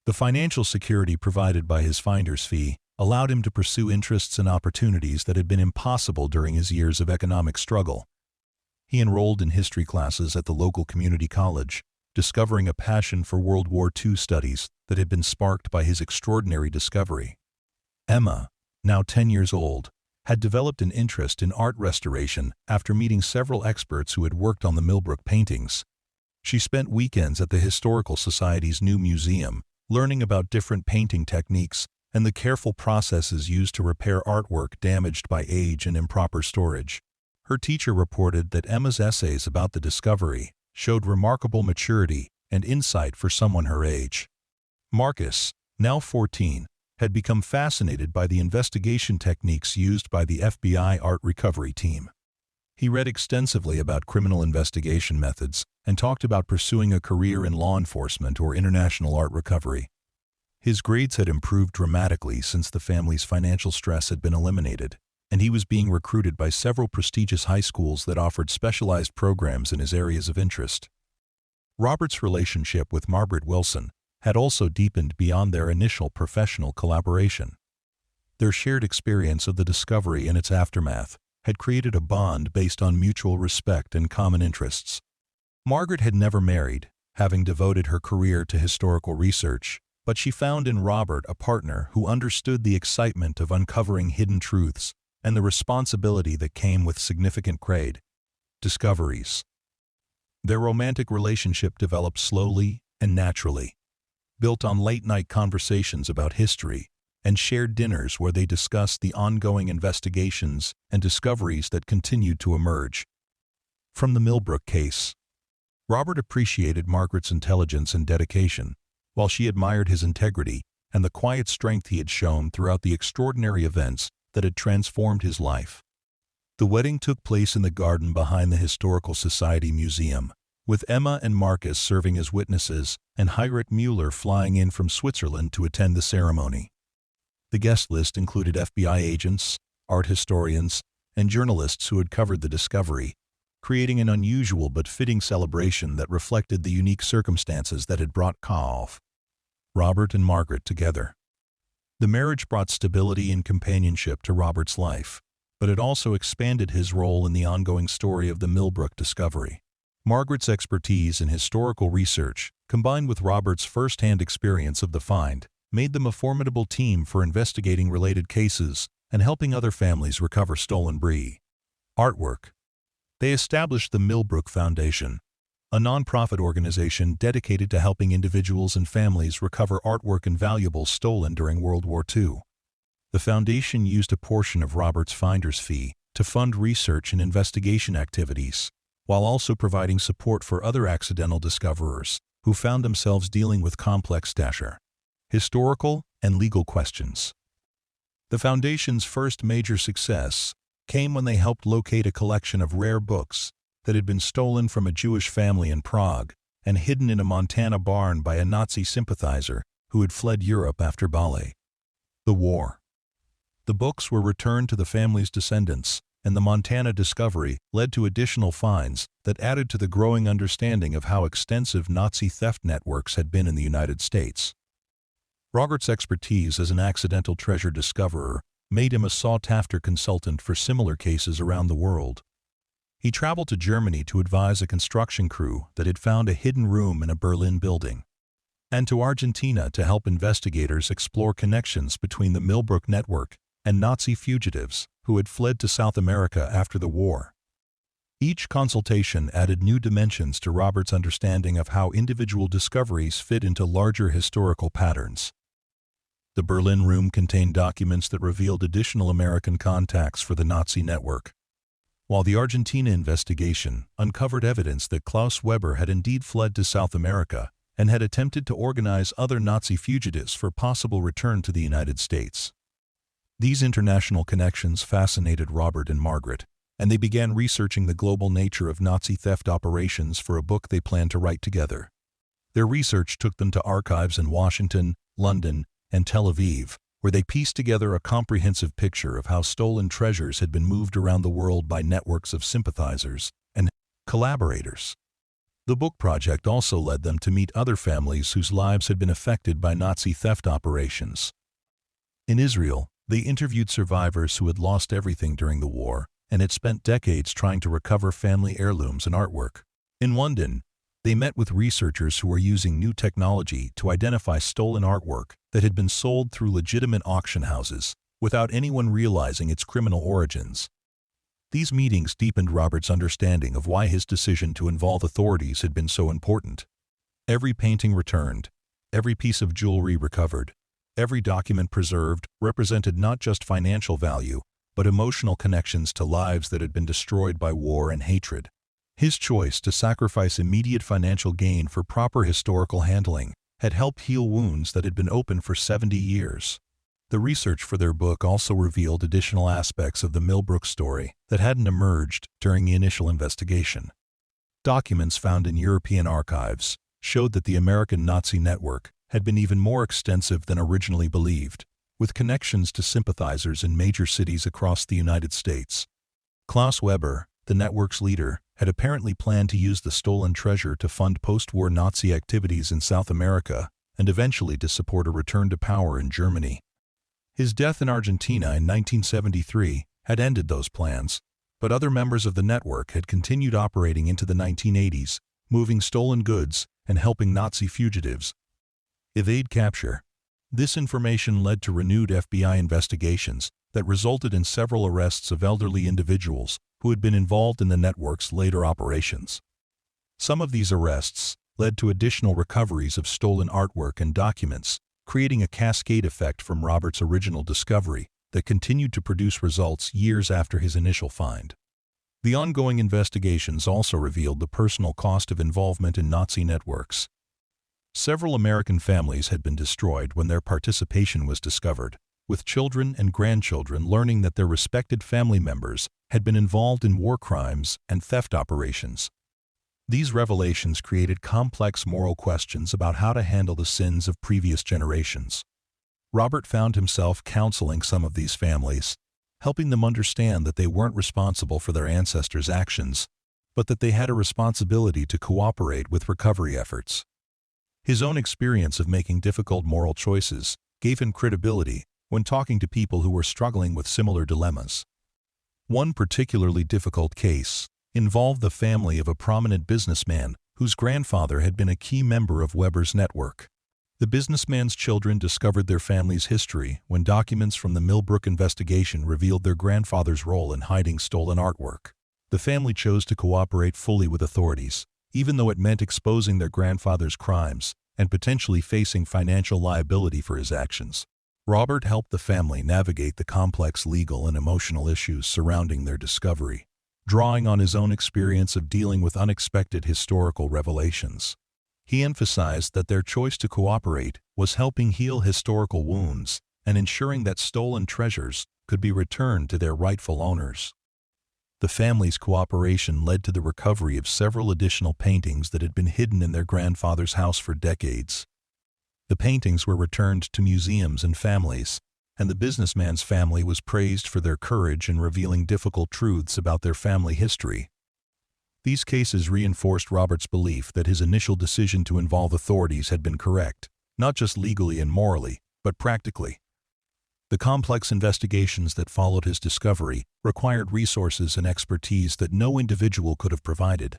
The financial security provided by his finder's fee allowed him to pursue interests and opportunities that had been impossible during his years of economic struggle. He enrolled in history classes at the local community college, discovering a passion for World War II studies that had been sparked by his extraordinary discovery. Emma, now 10 years old, had developed an interest in art restoration after meeting several experts who had worked on the Millbrook paintings. She spent weekends at the Historical Society's new museum, learning about different painting techniques and the careful processes used to repair artwork damaged by age and improper storage. Her teacher reported that Emma's essays about the discovery showed remarkable maturity and insight for someone her age. Marcus, now 14, had become fascinated by the investigation techniques used by the FBI art recovery team. He read extensively about criminal investigation methods and talked about pursuing a career in law enforcement or international art recovery. His grades had improved dramatically since the family's financial stress had been eliminated, and he was being recruited by several prestigious high schools that offered specialized programs in his areas of interest. Robert's relationship with Margaret Wilson had also deepened beyond their initial professional collaboration. Their shared experience of the discovery and its aftermath had created a bond based on mutual respect and common interests. Margaret had never married, having devoted her career to historical research, but she found in Robert a partner who understood the excitement of uncovering hidden truths and the responsibility that came with significant discoveries. Their romantic relationship developed slowly and naturally, built on late-night conversations about history and shared dinners where they discussed the ongoing investigations and discoveries that continued to emerge. From the Millbrook case, Robert appreciated Margaret's intelligence and dedication, while she admired his integrity and the quiet strength he had shown throughout the extraordinary events that had transformed his life. The wedding took place in the garden behind the Historical Society Museum, with Emma and Marcus serving as witnesses and Heinrich Müller flying in from Switzerland to attend the ceremony. The guest list included FBI agents, art historians, and journalists who had covered the discovery, creating an unusual but fitting celebration that reflected the unique circumstances that had brought Robert and Margaret together. The marriage brought stability and companionship to Robert's life, but it also expanded his role in the ongoing story of the Millbrook discovery. Margaret's expertise in historical research, combined with Robert's first-hand experience of the find, made them a formidable team for investigating related cases and helping other families recover stolen artwork. They established the Millbrook Foundation, a nonprofit organization dedicated to helping individuals and families recover artwork and valuables stolen during World War II. The foundation used a portion of Robert's finder's fee to fund research and investigation activities, while also providing support for other accidental discoverers who found themselves dealing with complex historical and legal questions. The foundation's first major success came when they helped locate a collection of rare books that had been stolen from a Jewish family in Prague and hidden in a Montana barn by a Nazi sympathizer who had fled Europe after the war. The books were returned to the family's descendants, and the Montana discovery led to additional finds that added to the growing understanding of how extensive Nazi theft networks had been in the United States. Robert's expertise as an accidental treasure discoverer made him a sought-after consultant for similar cases around the world. He traveled to Germany to advise a construction crew that had found a hidden room in a Berlin building, and to Argentina to help investigators explore connections between the Millbrook network and Nazi fugitives who had fled to South America after the war. Each consultation added new dimensions to Robert's understanding of how individual discoveries fit into larger historical patterns. The Berlin room contained documents that revealed additional American contacts for the Nazi network, while the Argentina investigation uncovered evidence that Klaus Weber had indeed fled to South America and had attempted to organize other Nazi fugitives for possible return to the United States. These international connections fascinated Robert and Margaret, and they began researching the global nature of Nazi theft operations for a book they planned to write together. Their research took them to archives in Washington, London, and Tel Aviv, where they pieced together a comprehensive picture of how stolen treasures had been moved around the world by networks of sympathizers and collaborators. The book project also led them to meet other families whose lives had been affected by Nazi theft operations. In Israel, they interviewed survivors who had lost everything during the war and had spent decades trying to recover family heirlooms and artwork. In London, they met with researchers who were using new technology to identify stolen artwork that had been sold through legitimate auction houses without anyone realizing its criminal origins. These meetings deepened Robert's understanding of why his decision to involve authorities had been so important. Every painting returned, every piece of jewelry recovered, every document preserved represented not just financial value, but emotional connections to lives that had been destroyed by war and hatred. His choice to sacrifice immediate financial gain for proper historical handling had helped heal wounds that had been open for 70 years. The research for their book also revealed additional aspects of the Millbrook story that hadn't emerged during the initial investigation. Documents found in European archives showed that the American Nazi network had been even more extensive than originally believed, with connections to sympathizers in major cities across the United States. Klaus Weber, the network's leader, had apparently planned to use the stolen treasure to fund post-war Nazi activities in South America and eventually to support a return to power in Germany. His death in Argentina in 1973 had ended those plans, but other members of the network had continued operating into the 1980s, moving stolen goods and helping Nazi fugitives evade capture. This information led to renewed FBI investigations that resulted in several arrests of elderly individuals who had been involved in the network's later operations. Some of these arrests led to additional recoveries of stolen artwork and documents, creating a cascade effect from Robert's original discovery that continued to produce results years after his initial find. The ongoing investigations also revealed the personal cost of involvement in Nazi networks. Several American families had been destroyed when their participation was discovered, with children and grandchildren learning that their respected family members had been involved in war crimes and theft operations. These revelations created complex moral questions about how to handle the sins of previous generations. Robert found himself counseling some of these families, helping them understand that they weren't responsible for their ancestors' actions, but that they had a responsibility to cooperate with recovery efforts. His own experience of making difficult moral choices gave him credibility when talking to people who were struggling with similar dilemmas. One particularly difficult case involved the family of a prominent businessman whose grandfather had been a key member of Weber's network. The businessman's children discovered their family's history when documents from the Millbrook investigation revealed their grandfather's role in hiding stolen artwork. The family chose to cooperate fully with authorities, even though it meant exposing their grandfather's crimes and potentially facing financial liability for his actions. Robert helped the family navigate the complex legal and emotional issues surrounding their discovery, drawing on his own experience of dealing with unexpected historical revelations. He emphasized that their choice to cooperate was helping heal historical wounds and ensuring that stolen treasures could be returned to their rightful owners. The family's cooperation led to the recovery of several additional paintings that had been hidden in their grandfather's house for decades. The paintings were returned to museums and families, and the businessman's family was praised for their courage in revealing difficult truths about their family history. These cases reinforced Robert's belief that his initial decision to involve authorities had been correct, not just legally and morally, but practically. The complex investigations that followed his discovery required resources and expertise that no individual could have provided,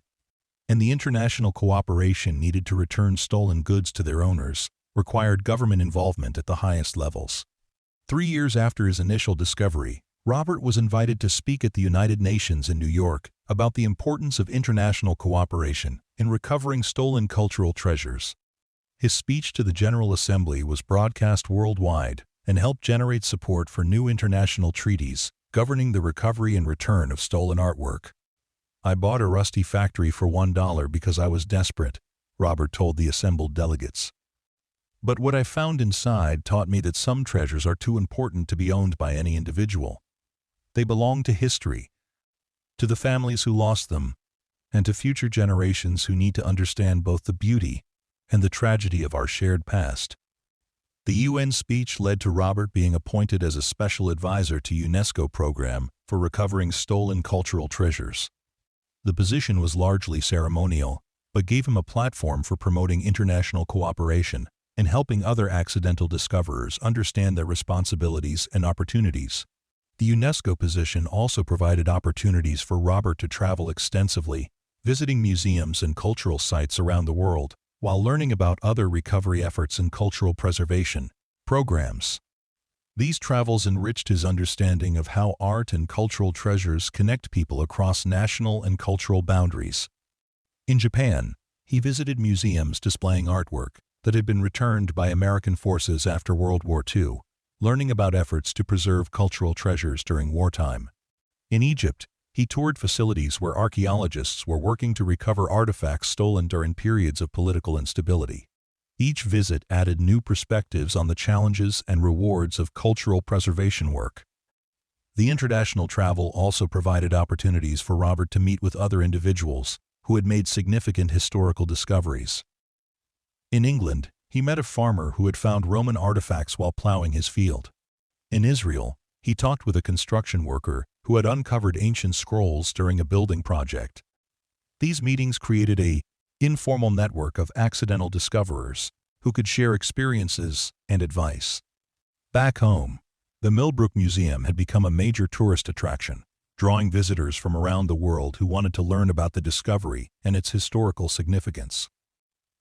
and the international cooperation needed to return stolen goods to their owners required government involvement at the highest levels. 3 years after his initial discovery, Robert was invited to speak at the United Nations in New York about the importance of international cooperation in recovering stolen cultural treasures. His speech to the General Assembly was broadcast worldwide and helped generate support for new international treaties governing the recovery and return of stolen artwork. "I bought a rusty factory for $1 because I was desperate," Robert told the assembled delegates. "But what I found inside taught me that some treasures are too important to be owned by any individual. They belong to history, to the families who lost them, and to future generations who need to understand both the beauty and the tragedy of our shared past." The UN speech led to Robert being appointed as a special advisor to UNESCO program for recovering stolen cultural treasures. The position was largely ceremonial, but gave him a platform for promoting international cooperation and helping other accidental discoverers understand their responsibilities and opportunities. The UNESCO position also provided opportunities for Robert to travel extensively, visiting museums and cultural sites around the world, while learning about other recovery efforts and cultural preservation programs. These travels enriched his understanding of how art and cultural treasures connect people across national and cultural boundaries. In Japan, he visited museums displaying artwork that had been returned by American forces after World War II, learning about efforts to preserve cultural treasures during wartime. In Egypt, he toured facilities where archaeologists were working to recover artifacts stolen during periods of political instability. Each visit added new perspectives on the challenges and rewards of cultural preservation work. The international travel also provided opportunities for Robert to meet with other individuals who had made significant historical discoveries. In England, he met a farmer who had found Roman artifacts while plowing his field. In Israel, he talked with a construction worker who had uncovered ancient scrolls during a building project. These meetings created an informal network of accidental discoverers who could share experiences and advice. Back home, the Millbrook Museum had become a major tourist attraction, drawing visitors from around the world who wanted to learn about the discovery and its historical significance.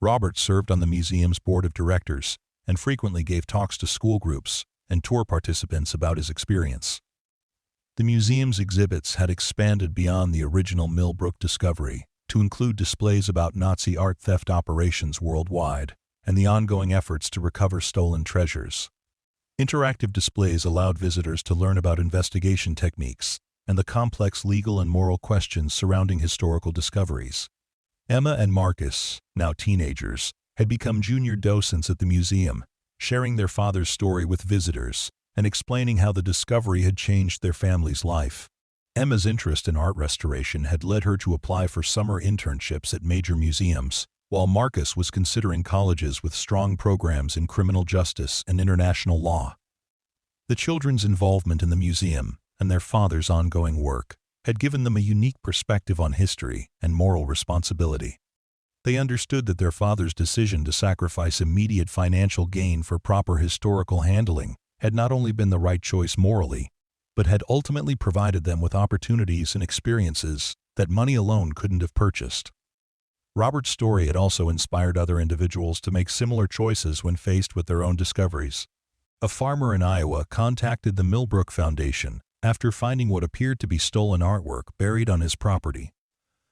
Robert served on the museum's board of directors and frequently gave talks to school groups and tour participants about his experience. The museum's exhibits had expanded beyond the original Millbrook discovery to include displays about Nazi art theft operations worldwide and the ongoing efforts to recover stolen treasures. Interactive displays allowed visitors to learn about investigation techniques and the complex legal and moral questions surrounding historical discoveries. Emma and Marcus, now teenagers, had become junior docents at the museum, sharing their father's story with visitors and explaining how the discovery had changed their family's life. Emma's interest in art restoration had led her to apply for summer internships at major museums, while Marcus was considering colleges with strong programs in criminal justice and international law. The children's involvement in the museum and their father's ongoing work had given them a unique perspective on history and moral responsibility. They understood that their father's decision to sacrifice immediate financial gain for proper historical handling had not only been the right choice morally, but had ultimately provided them with opportunities and experiences that money alone couldn't have purchased. Robert's story had also inspired other individuals to make similar choices when faced with their own discoveries. A farmer in Iowa contacted the Millbrook Foundation after finding what appeared to be stolen artwork buried on his property.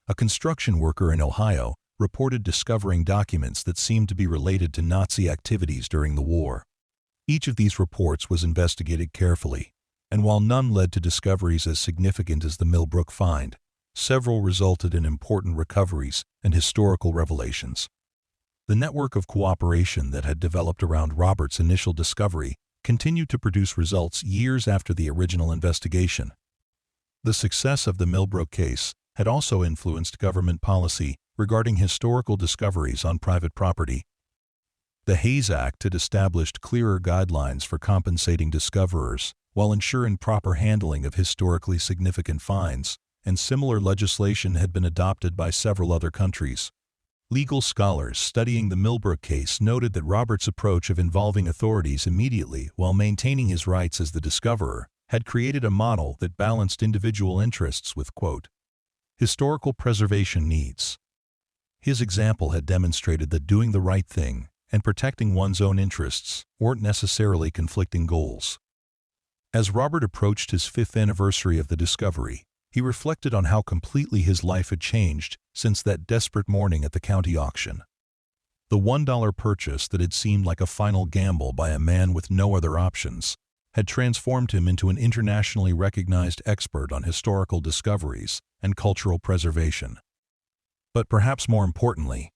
A construction worker in Ohio reported discovering documents that seemed to be related to Nazi activities during the war. Each of these reports was investigated carefully, and while none led to discoveries as significant as the Millbrook find, several resulted in important recoveries and historical revelations. The network of cooperation that had developed around Robert's initial discovery continued to produce results years after the original investigation. The success of the Millbrook case had also influenced government policy regarding historical discoveries on private property. The Hayes Act had established clearer guidelines for compensating discoverers while ensuring proper handling of historically significant finds, and similar legislation had been adopted by several other countries. Legal scholars studying the Millbrook case noted that Robert's approach of involving authorities immediately while maintaining his rights as the discoverer had created a model that balanced individual interests with, quote, historical preservation needs. His example had demonstrated that doing the right thing and protecting one's own interests weren't necessarily conflicting goals. As Robert approached his 5th anniversary of the discovery, he reflected on how completely his life had changed since that desperate morning at the county auction. The $1 purchase that had seemed like a final gamble by a man with no other options had transformed him into an internationally recognized expert on historical discoveries and cultural preservation. But perhaps more importantly,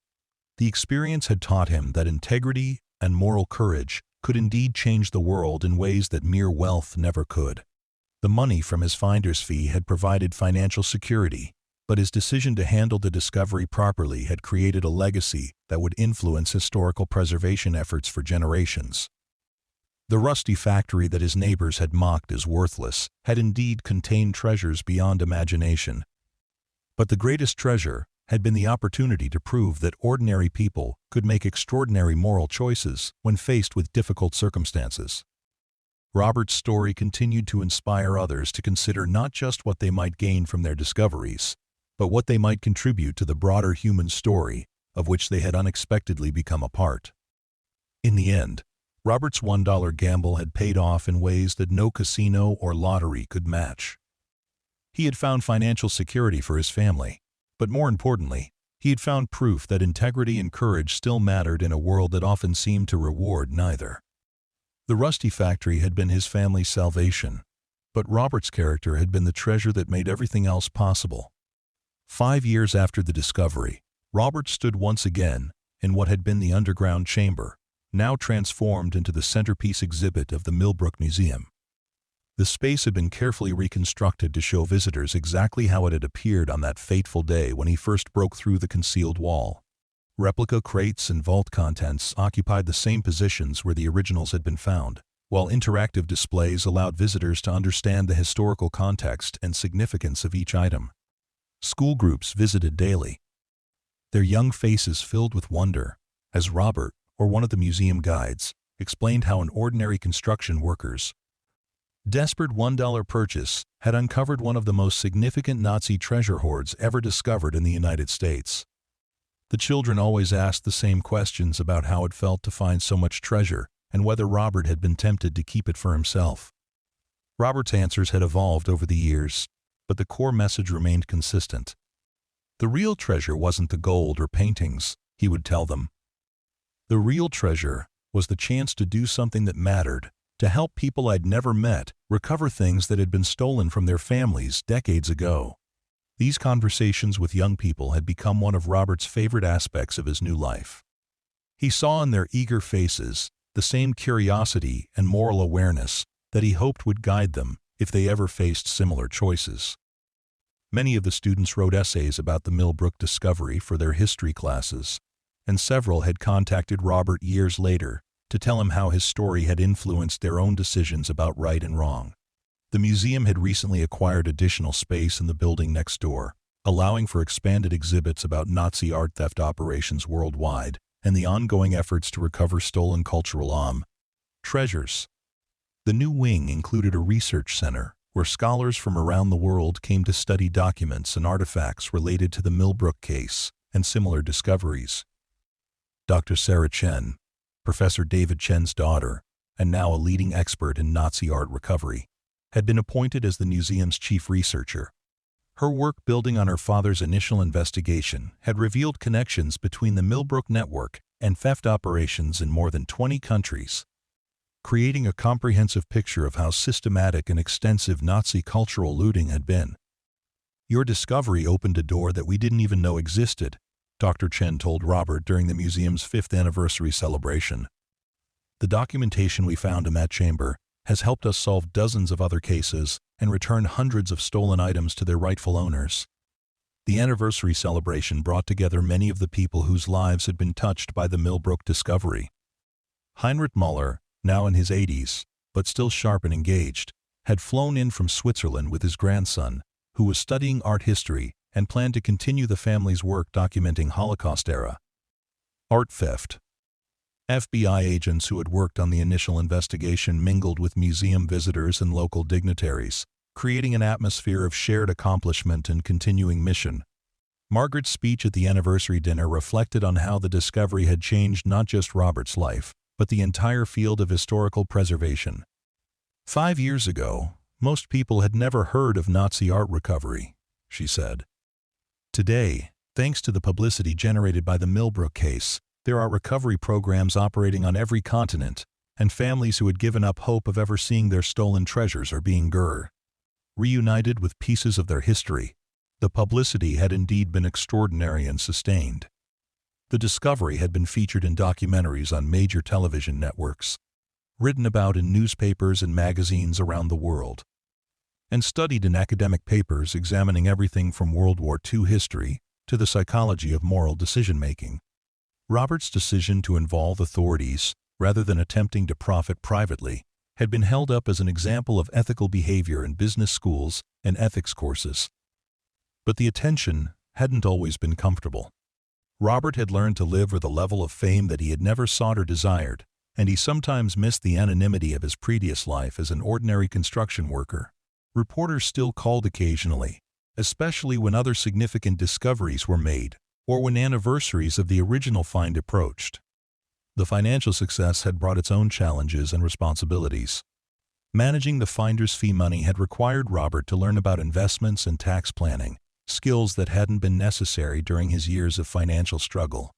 the experience had taught him that integrity and moral courage could indeed change the world in ways that mere wealth never could. The money from his finder's fee had provided financial security, but his decision to handle the discovery properly had created a legacy that would influence historical preservation efforts for generations. The rusty factory that his neighbors had mocked as worthless had indeed contained treasures beyond imagination. But the greatest treasure had been the opportunity to prove that ordinary people could make extraordinary moral choices when faced with difficult circumstances. Robert's story continued to inspire others to consider not just what they might gain from their discoveries, but what they might contribute to the broader human story of which they had unexpectedly become a part. In the end, Robert's $1 gamble had paid off in ways that no casino or lottery could match. He had found financial security for his family, but more importantly, he had found proof that integrity and courage still mattered in a world that often seemed to reward neither. The rusty factory had been his family's salvation, but Robert's character had been the treasure that made everything else possible. 5 years after the discovery, Robert stood once again in what had been the underground chamber, now transformed into the centerpiece exhibit of the Millbrook Museum. The space had been carefully reconstructed to show visitors exactly how it had appeared on that fateful day when he first broke through the concealed wall. Replica crates and vault contents occupied the same positions where the originals had been found, while interactive displays allowed visitors to understand the historical context and significance of each item. School groups visited daily, their young faces filled with wonder, as Robert, or one of the museum guides, explained how an ordinary construction worker's desperate $1 purchase had uncovered one of the most significant Nazi treasure hoards ever discovered in the United States. The children always asked the same questions about how it felt to find so much treasure and whether Robert had been tempted to keep it for himself. Robert's answers had evolved over the years, but the core message remained consistent. The real treasure wasn't the gold or paintings, he would tell them. The real treasure was the chance to do something that mattered, to help people I'd never met recover things that had been stolen from their families decades ago. These conversations with young people had become one of Robert's favorite aspects of his new life. He saw in their eager faces the same curiosity and moral awareness that he hoped would guide them if they ever faced similar choices. Many of the students wrote essays about the Millbrook discovery for their history classes, and several had contacted Robert years later to tell him how his story had influenced their own decisions about right and wrong. The museum had recently acquired additional space in the building next door, allowing for expanded exhibits about Nazi art theft operations worldwide and the ongoing efforts to recover stolen cultural treasures. The new wing included a research center where scholars from around the world came to study documents and artifacts related to the Millbrook case and similar discoveries. Dr. Sarah Chen, Professor David Chen's daughter, and now a leading expert in Nazi art recovery, had been appointed as the museum's chief researcher. Her work building on her father's initial investigation had revealed connections between the Millbrook network and theft operations in more than 20 countries, creating a comprehensive picture of how systematic and extensive Nazi cultural looting had been. "Your discovery opened a door that we didn't even know existed," Dr. Chen told Robert during the museum's 5th anniversary celebration. "The documentation we found in that chamber has helped us solve dozens of other cases and return hundreds of stolen items to their rightful owners." The anniversary celebration brought together many of the people whose lives had been touched by the Millbrook discovery. Heinrich Müller, now in his 80s, but still sharp and engaged, had flown in from Switzerland with his grandson, who was studying art history and planned to continue the family's work documenting Holocaust-era Art theft. FBI agents who had worked on the initial investigation mingled with museum visitors and local dignitaries, creating an atmosphere of shared accomplishment and continuing mission. Margaret's speech at the anniversary dinner reflected on how the discovery had changed not just Robert's life, but the entire field of historical preservation. 5 years ago, most people had never heard of Nazi art recovery, she said. Today, thanks to the publicity generated by the Millbrook case, there are recovery programs operating on every continent, and families who had given up hope of ever seeing their stolen treasures are being reunited with pieces of their history. The publicity had indeed been extraordinary and sustained. The discovery had been featured in documentaries on major television networks, written about in newspapers and magazines around the world, and studied in academic papers examining everything from World War II history to the psychology of moral decision-making. Robert's decision to involve authorities, rather than attempting to profit privately, had been held up as an example of ethical behavior in business schools and ethics courses. But the attention hadn't always been comfortable. Robert had learned to live with a level of fame that he had never sought or desired, and he sometimes missed the anonymity of his previous life as an ordinary construction worker. Reporters still called occasionally, especially when other significant discoveries were made, or when anniversaries of the original find approached. The financial success had brought its own challenges and responsibilities. Managing the finder's fee money had required Robert to learn about investments and tax planning, skills that hadn't been necessary during his years of financial struggle.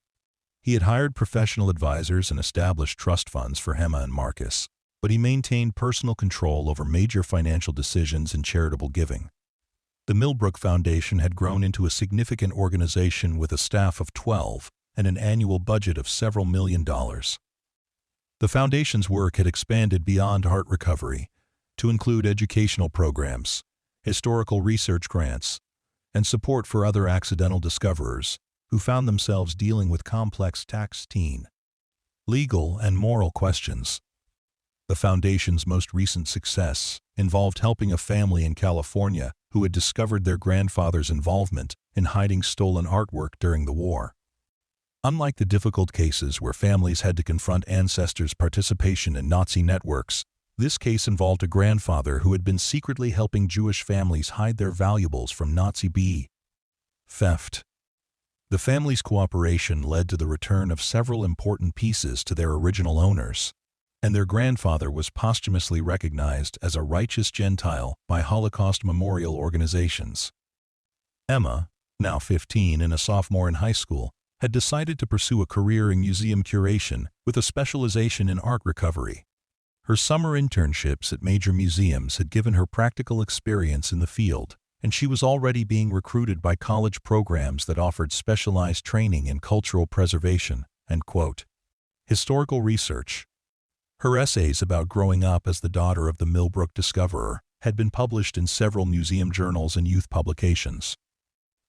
He had hired professional advisors and established trust funds for Emma and Marcus, but he maintained personal control over major financial decisions and charitable giving. The Millbrook Foundation had grown into a significant organization with a staff of 12 and an annual budget of several $1 million. The foundation's work had expanded beyond art recovery to include educational programs, historical research grants, and support for other accidental discoverers who found themselves dealing with complex tax, legal, and moral questions. The foundation's most recent success involved helping a family in California who had discovered their grandfather's involvement in hiding stolen artwork during the war. Unlike the difficult cases where families had to confront ancestors' participation in Nazi networks, this case involved a grandfather who had been secretly helping Jewish families hide their valuables from Nazi theft. The family's cooperation led to the return of several important pieces to their original owners, and their grandfather was posthumously recognized as a righteous Gentile by Holocaust memorial organizations. Emma, now 15 and a sophomore in high school, had decided to pursue a career in museum curation with a specialization in art recovery. Her summer internships at major museums had given her practical experience in the field, and she was already being recruited by college programs that offered specialized training in cultural preservation and, historical research. Her essays about growing up as the daughter of the Millbrook discoverer had been published in several museum journals and youth publications.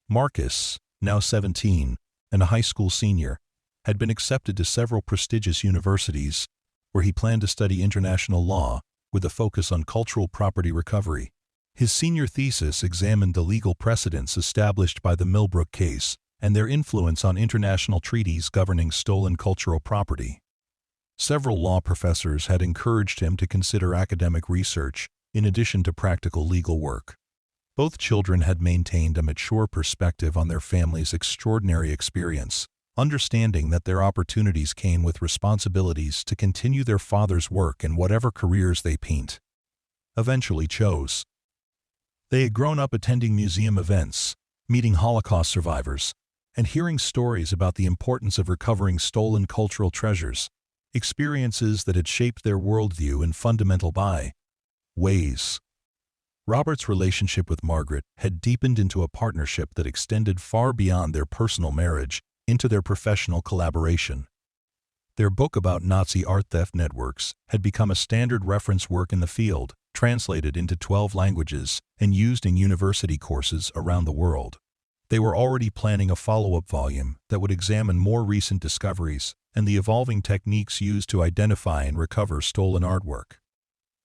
Marcus, now 17, and a high school senior, had been accepted to several prestigious universities where he planned to study international law with a focus on cultural property recovery. His senior thesis examined the legal precedents established by the Millbrook case and their influence on international treaties governing stolen cultural property. Several law professors had encouraged him to consider academic research in addition to practical legal work. Both children had maintained a mature perspective on their family's extraordinary experience, understanding that their opportunities came with responsibilities to continue their father's work in whatever careers they eventually chose. They had grown up attending museum events, meeting Holocaust survivors, and hearing stories about the importance of recovering stolen cultural treasures, experiences that had shaped their worldview in fundamental ways. Robert's relationship with Margaret had deepened into a partnership that extended far beyond their personal marriage into their professional collaboration. Their book about Nazi art theft networks had become a standard reference work in the field, translated into 12 languages and used in university courses around the world. They were already planning a follow-up volume that would examine more recent discoveries and the evolving techniques used to identify and recover stolen artwork.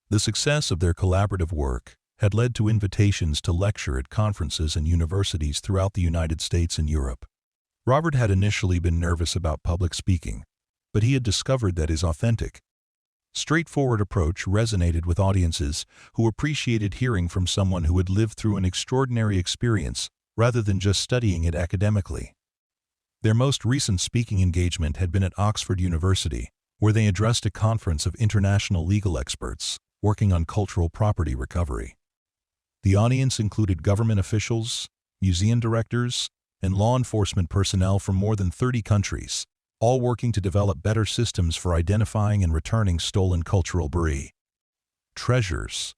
The success of their collaborative work had led to invitations to lecture at conferences and universities throughout the United States and Europe. Robert had initially been nervous about public speaking, but he had discovered that his authentic, straightforward approach resonated with audiences who appreciated hearing from someone who had lived through an extraordinary experience rather than just studying it academically. Their most recent speaking engagement had been at Oxford University, where they addressed a conference of international legal experts working on cultural property recovery. The audience included government officials, museum directors, and law enforcement personnel from more than 30 countries, all working to develop better systems for identifying and returning stolen cultural treasures.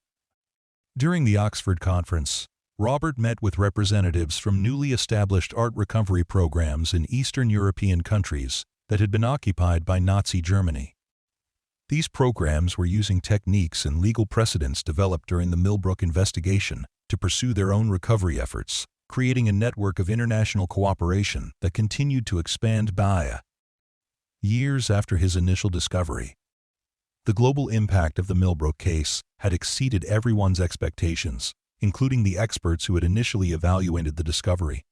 During the Oxford conference, Robert met with representatives from newly established art recovery programs in Eastern European countries that had been occupied by Nazi Germany. These programs were using techniques and legal precedents developed during the Millbrook investigation to pursue their own recovery efforts, creating a network of international cooperation that continued to expand by years after his initial discovery. The global impact of the Millbrook case had exceeded everyone's expectations, including the experts who had initially evaluated the discovery.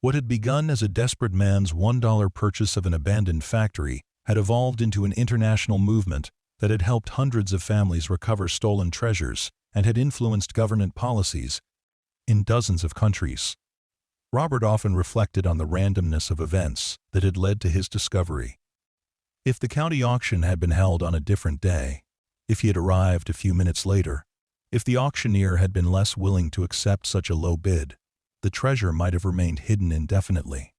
What had begun as a desperate man's $1 purchase of an abandoned factory had evolved into an international movement that had helped hundreds of families recover stolen treasures and had influenced government policies in dozens of countries. Robert often reflected on the randomness of events that had led to his discovery. If the county auction had been held on a different day, if he had arrived a few minutes later, if the auctioneer had been less willing to accept such a low bid, the treasure might have remained hidden indefinitely.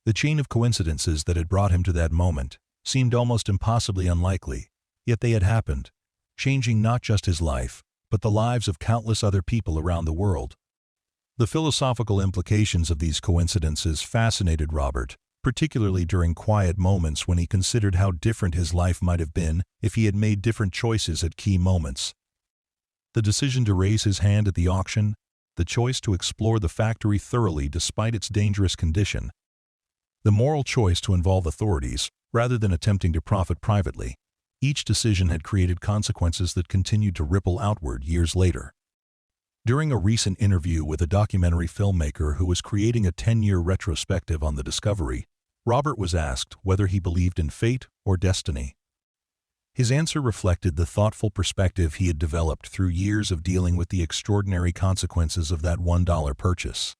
The chain of coincidences that had brought him to that moment seemed almost impossibly unlikely, yet they had happened, changing not just his life, but the lives of countless other people around the world. The philosophical implications of these coincidences fascinated Robert, particularly during quiet moments when he considered how different his life might have been if he had made different choices at key moments. The decision to raise his hand at the auction, the choice to explore the factory thoroughly despite its dangerous condition, the moral choice to involve authorities rather than attempting to profit privately. Each decision had created consequences that continued to ripple outward years later. During a recent interview with a documentary filmmaker who was creating a 10-year retrospective on the discovery, Robert was asked whether he believed in fate or destiny. His answer reflected the thoughtful perspective he had developed through years of dealing with the extraordinary consequences of that $1 purchase.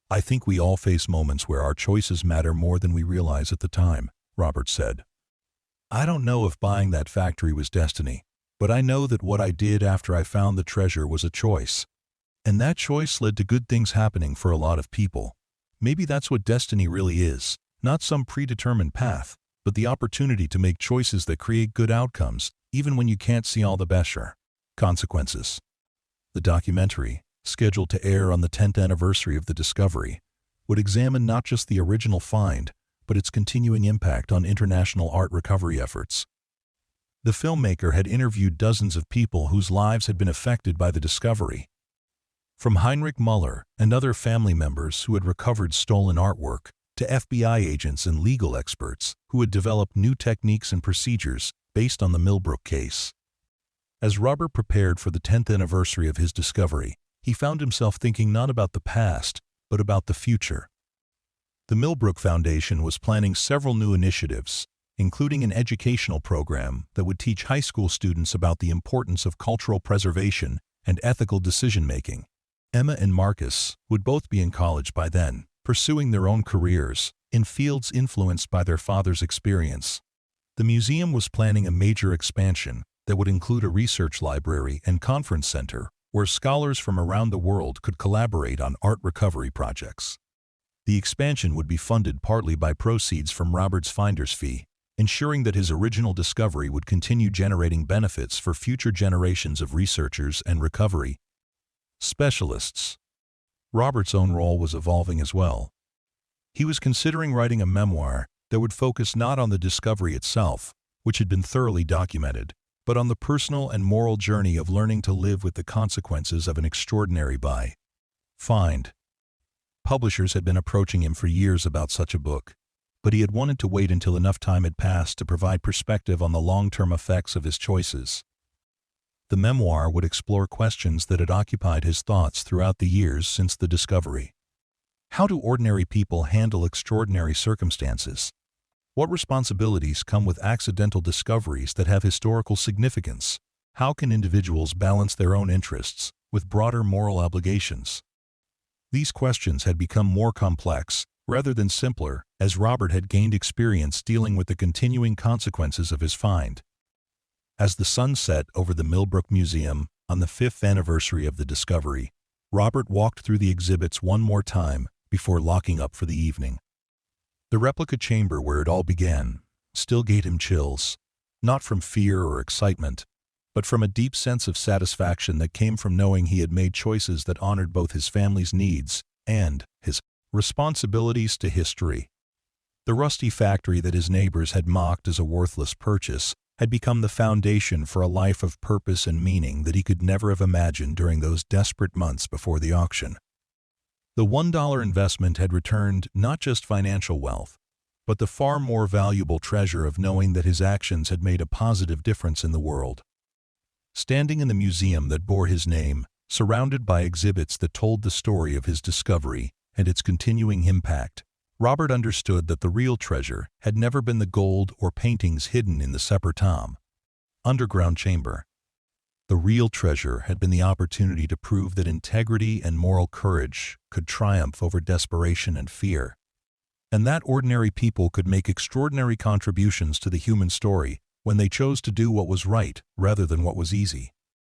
"I think we all face moments where our choices matter more than we realize at the time," Robert said. "I don't know if buying that factory was destiny, but I know that what I did after I found the treasure was a choice. And that choice led to good things happening for a lot of people. Maybe that's what destiny really is, not some predetermined path, but the opportunity to make choices that create good outcomes, even when you can't see all the consequences." The documentary, scheduled to air on the 10th anniversary of the discovery, would examine not just the original find, but its continuing impact on international art recovery efforts. The filmmaker had interviewed dozens of people whose lives had been affected by the discovery. From Heinrich Muller and other family members who had recovered stolen artwork, to FBI agents and legal experts who had developed new techniques and procedures based on the Millbrook case. As Robert prepared for the 10th anniversary of his discovery, he found himself thinking not about the past, but about the future. The Millbrook Foundation was planning several new initiatives, including an educational program that would teach high school students about the importance of cultural preservation and ethical decision-making. Emma and Marcus would both be in college by then, pursuing their own careers in fields influenced by their father's experience. The museum was planning a major expansion that would include a research library and conference center where scholars from around the world could collaborate on art recovery projects. The expansion would be funded partly by proceeds from Robert's finder's fee, ensuring that his original discovery would continue generating benefits for future generations of researchers and recovery specialists. Robert's own role was evolving as well. He was considering writing a memoir that would focus not on the discovery itself, which had been thoroughly documented, but on the personal and moral journey of learning to live with the consequences of an extraordinary find. Publishers had been approaching him for years about such a book, but he had wanted to wait until enough time had passed to provide perspective on the long-term effects of his choices. The memoir would explore questions that had occupied his thoughts throughout the years since the discovery. How do ordinary people handle extraordinary circumstances? What responsibilities come with accidental discoveries that have historical significance? How can individuals balance their own interests with broader moral obligations? These questions had become more complex, rather than simpler, as Robert had gained experience dealing with the continuing consequences of his find. As the sun set over the Millbrook Museum on the 5th anniversary of the discovery, Robert walked through the exhibits one more time before locking up for the evening. The replica chamber where it all began still gave him chills, not from fear or excitement, but from a deep sense of satisfaction that came from knowing he had made choices that honored both his family's needs and his responsibilities to history. The rusty factory that his neighbors had mocked as a worthless purchase had become the foundation for a life of purpose and meaning that he could never have imagined during those desperate months before the auction. The $1 investment had returned not just financial wealth, but the far more valuable treasure of knowing that his actions had made a positive difference in the world. Standing in the museum that bore his name, surrounded by exhibits that told the story of his discovery and its continuing impact, Robert understood that the real treasure had never been the gold or paintings hidden in the Seppertom underground chamber. The real treasure had been the opportunity to prove that integrity and moral courage could triumph over desperation and fear, and that ordinary people could make extraordinary contributions to the human story when they chose to do what was right rather than what was easy.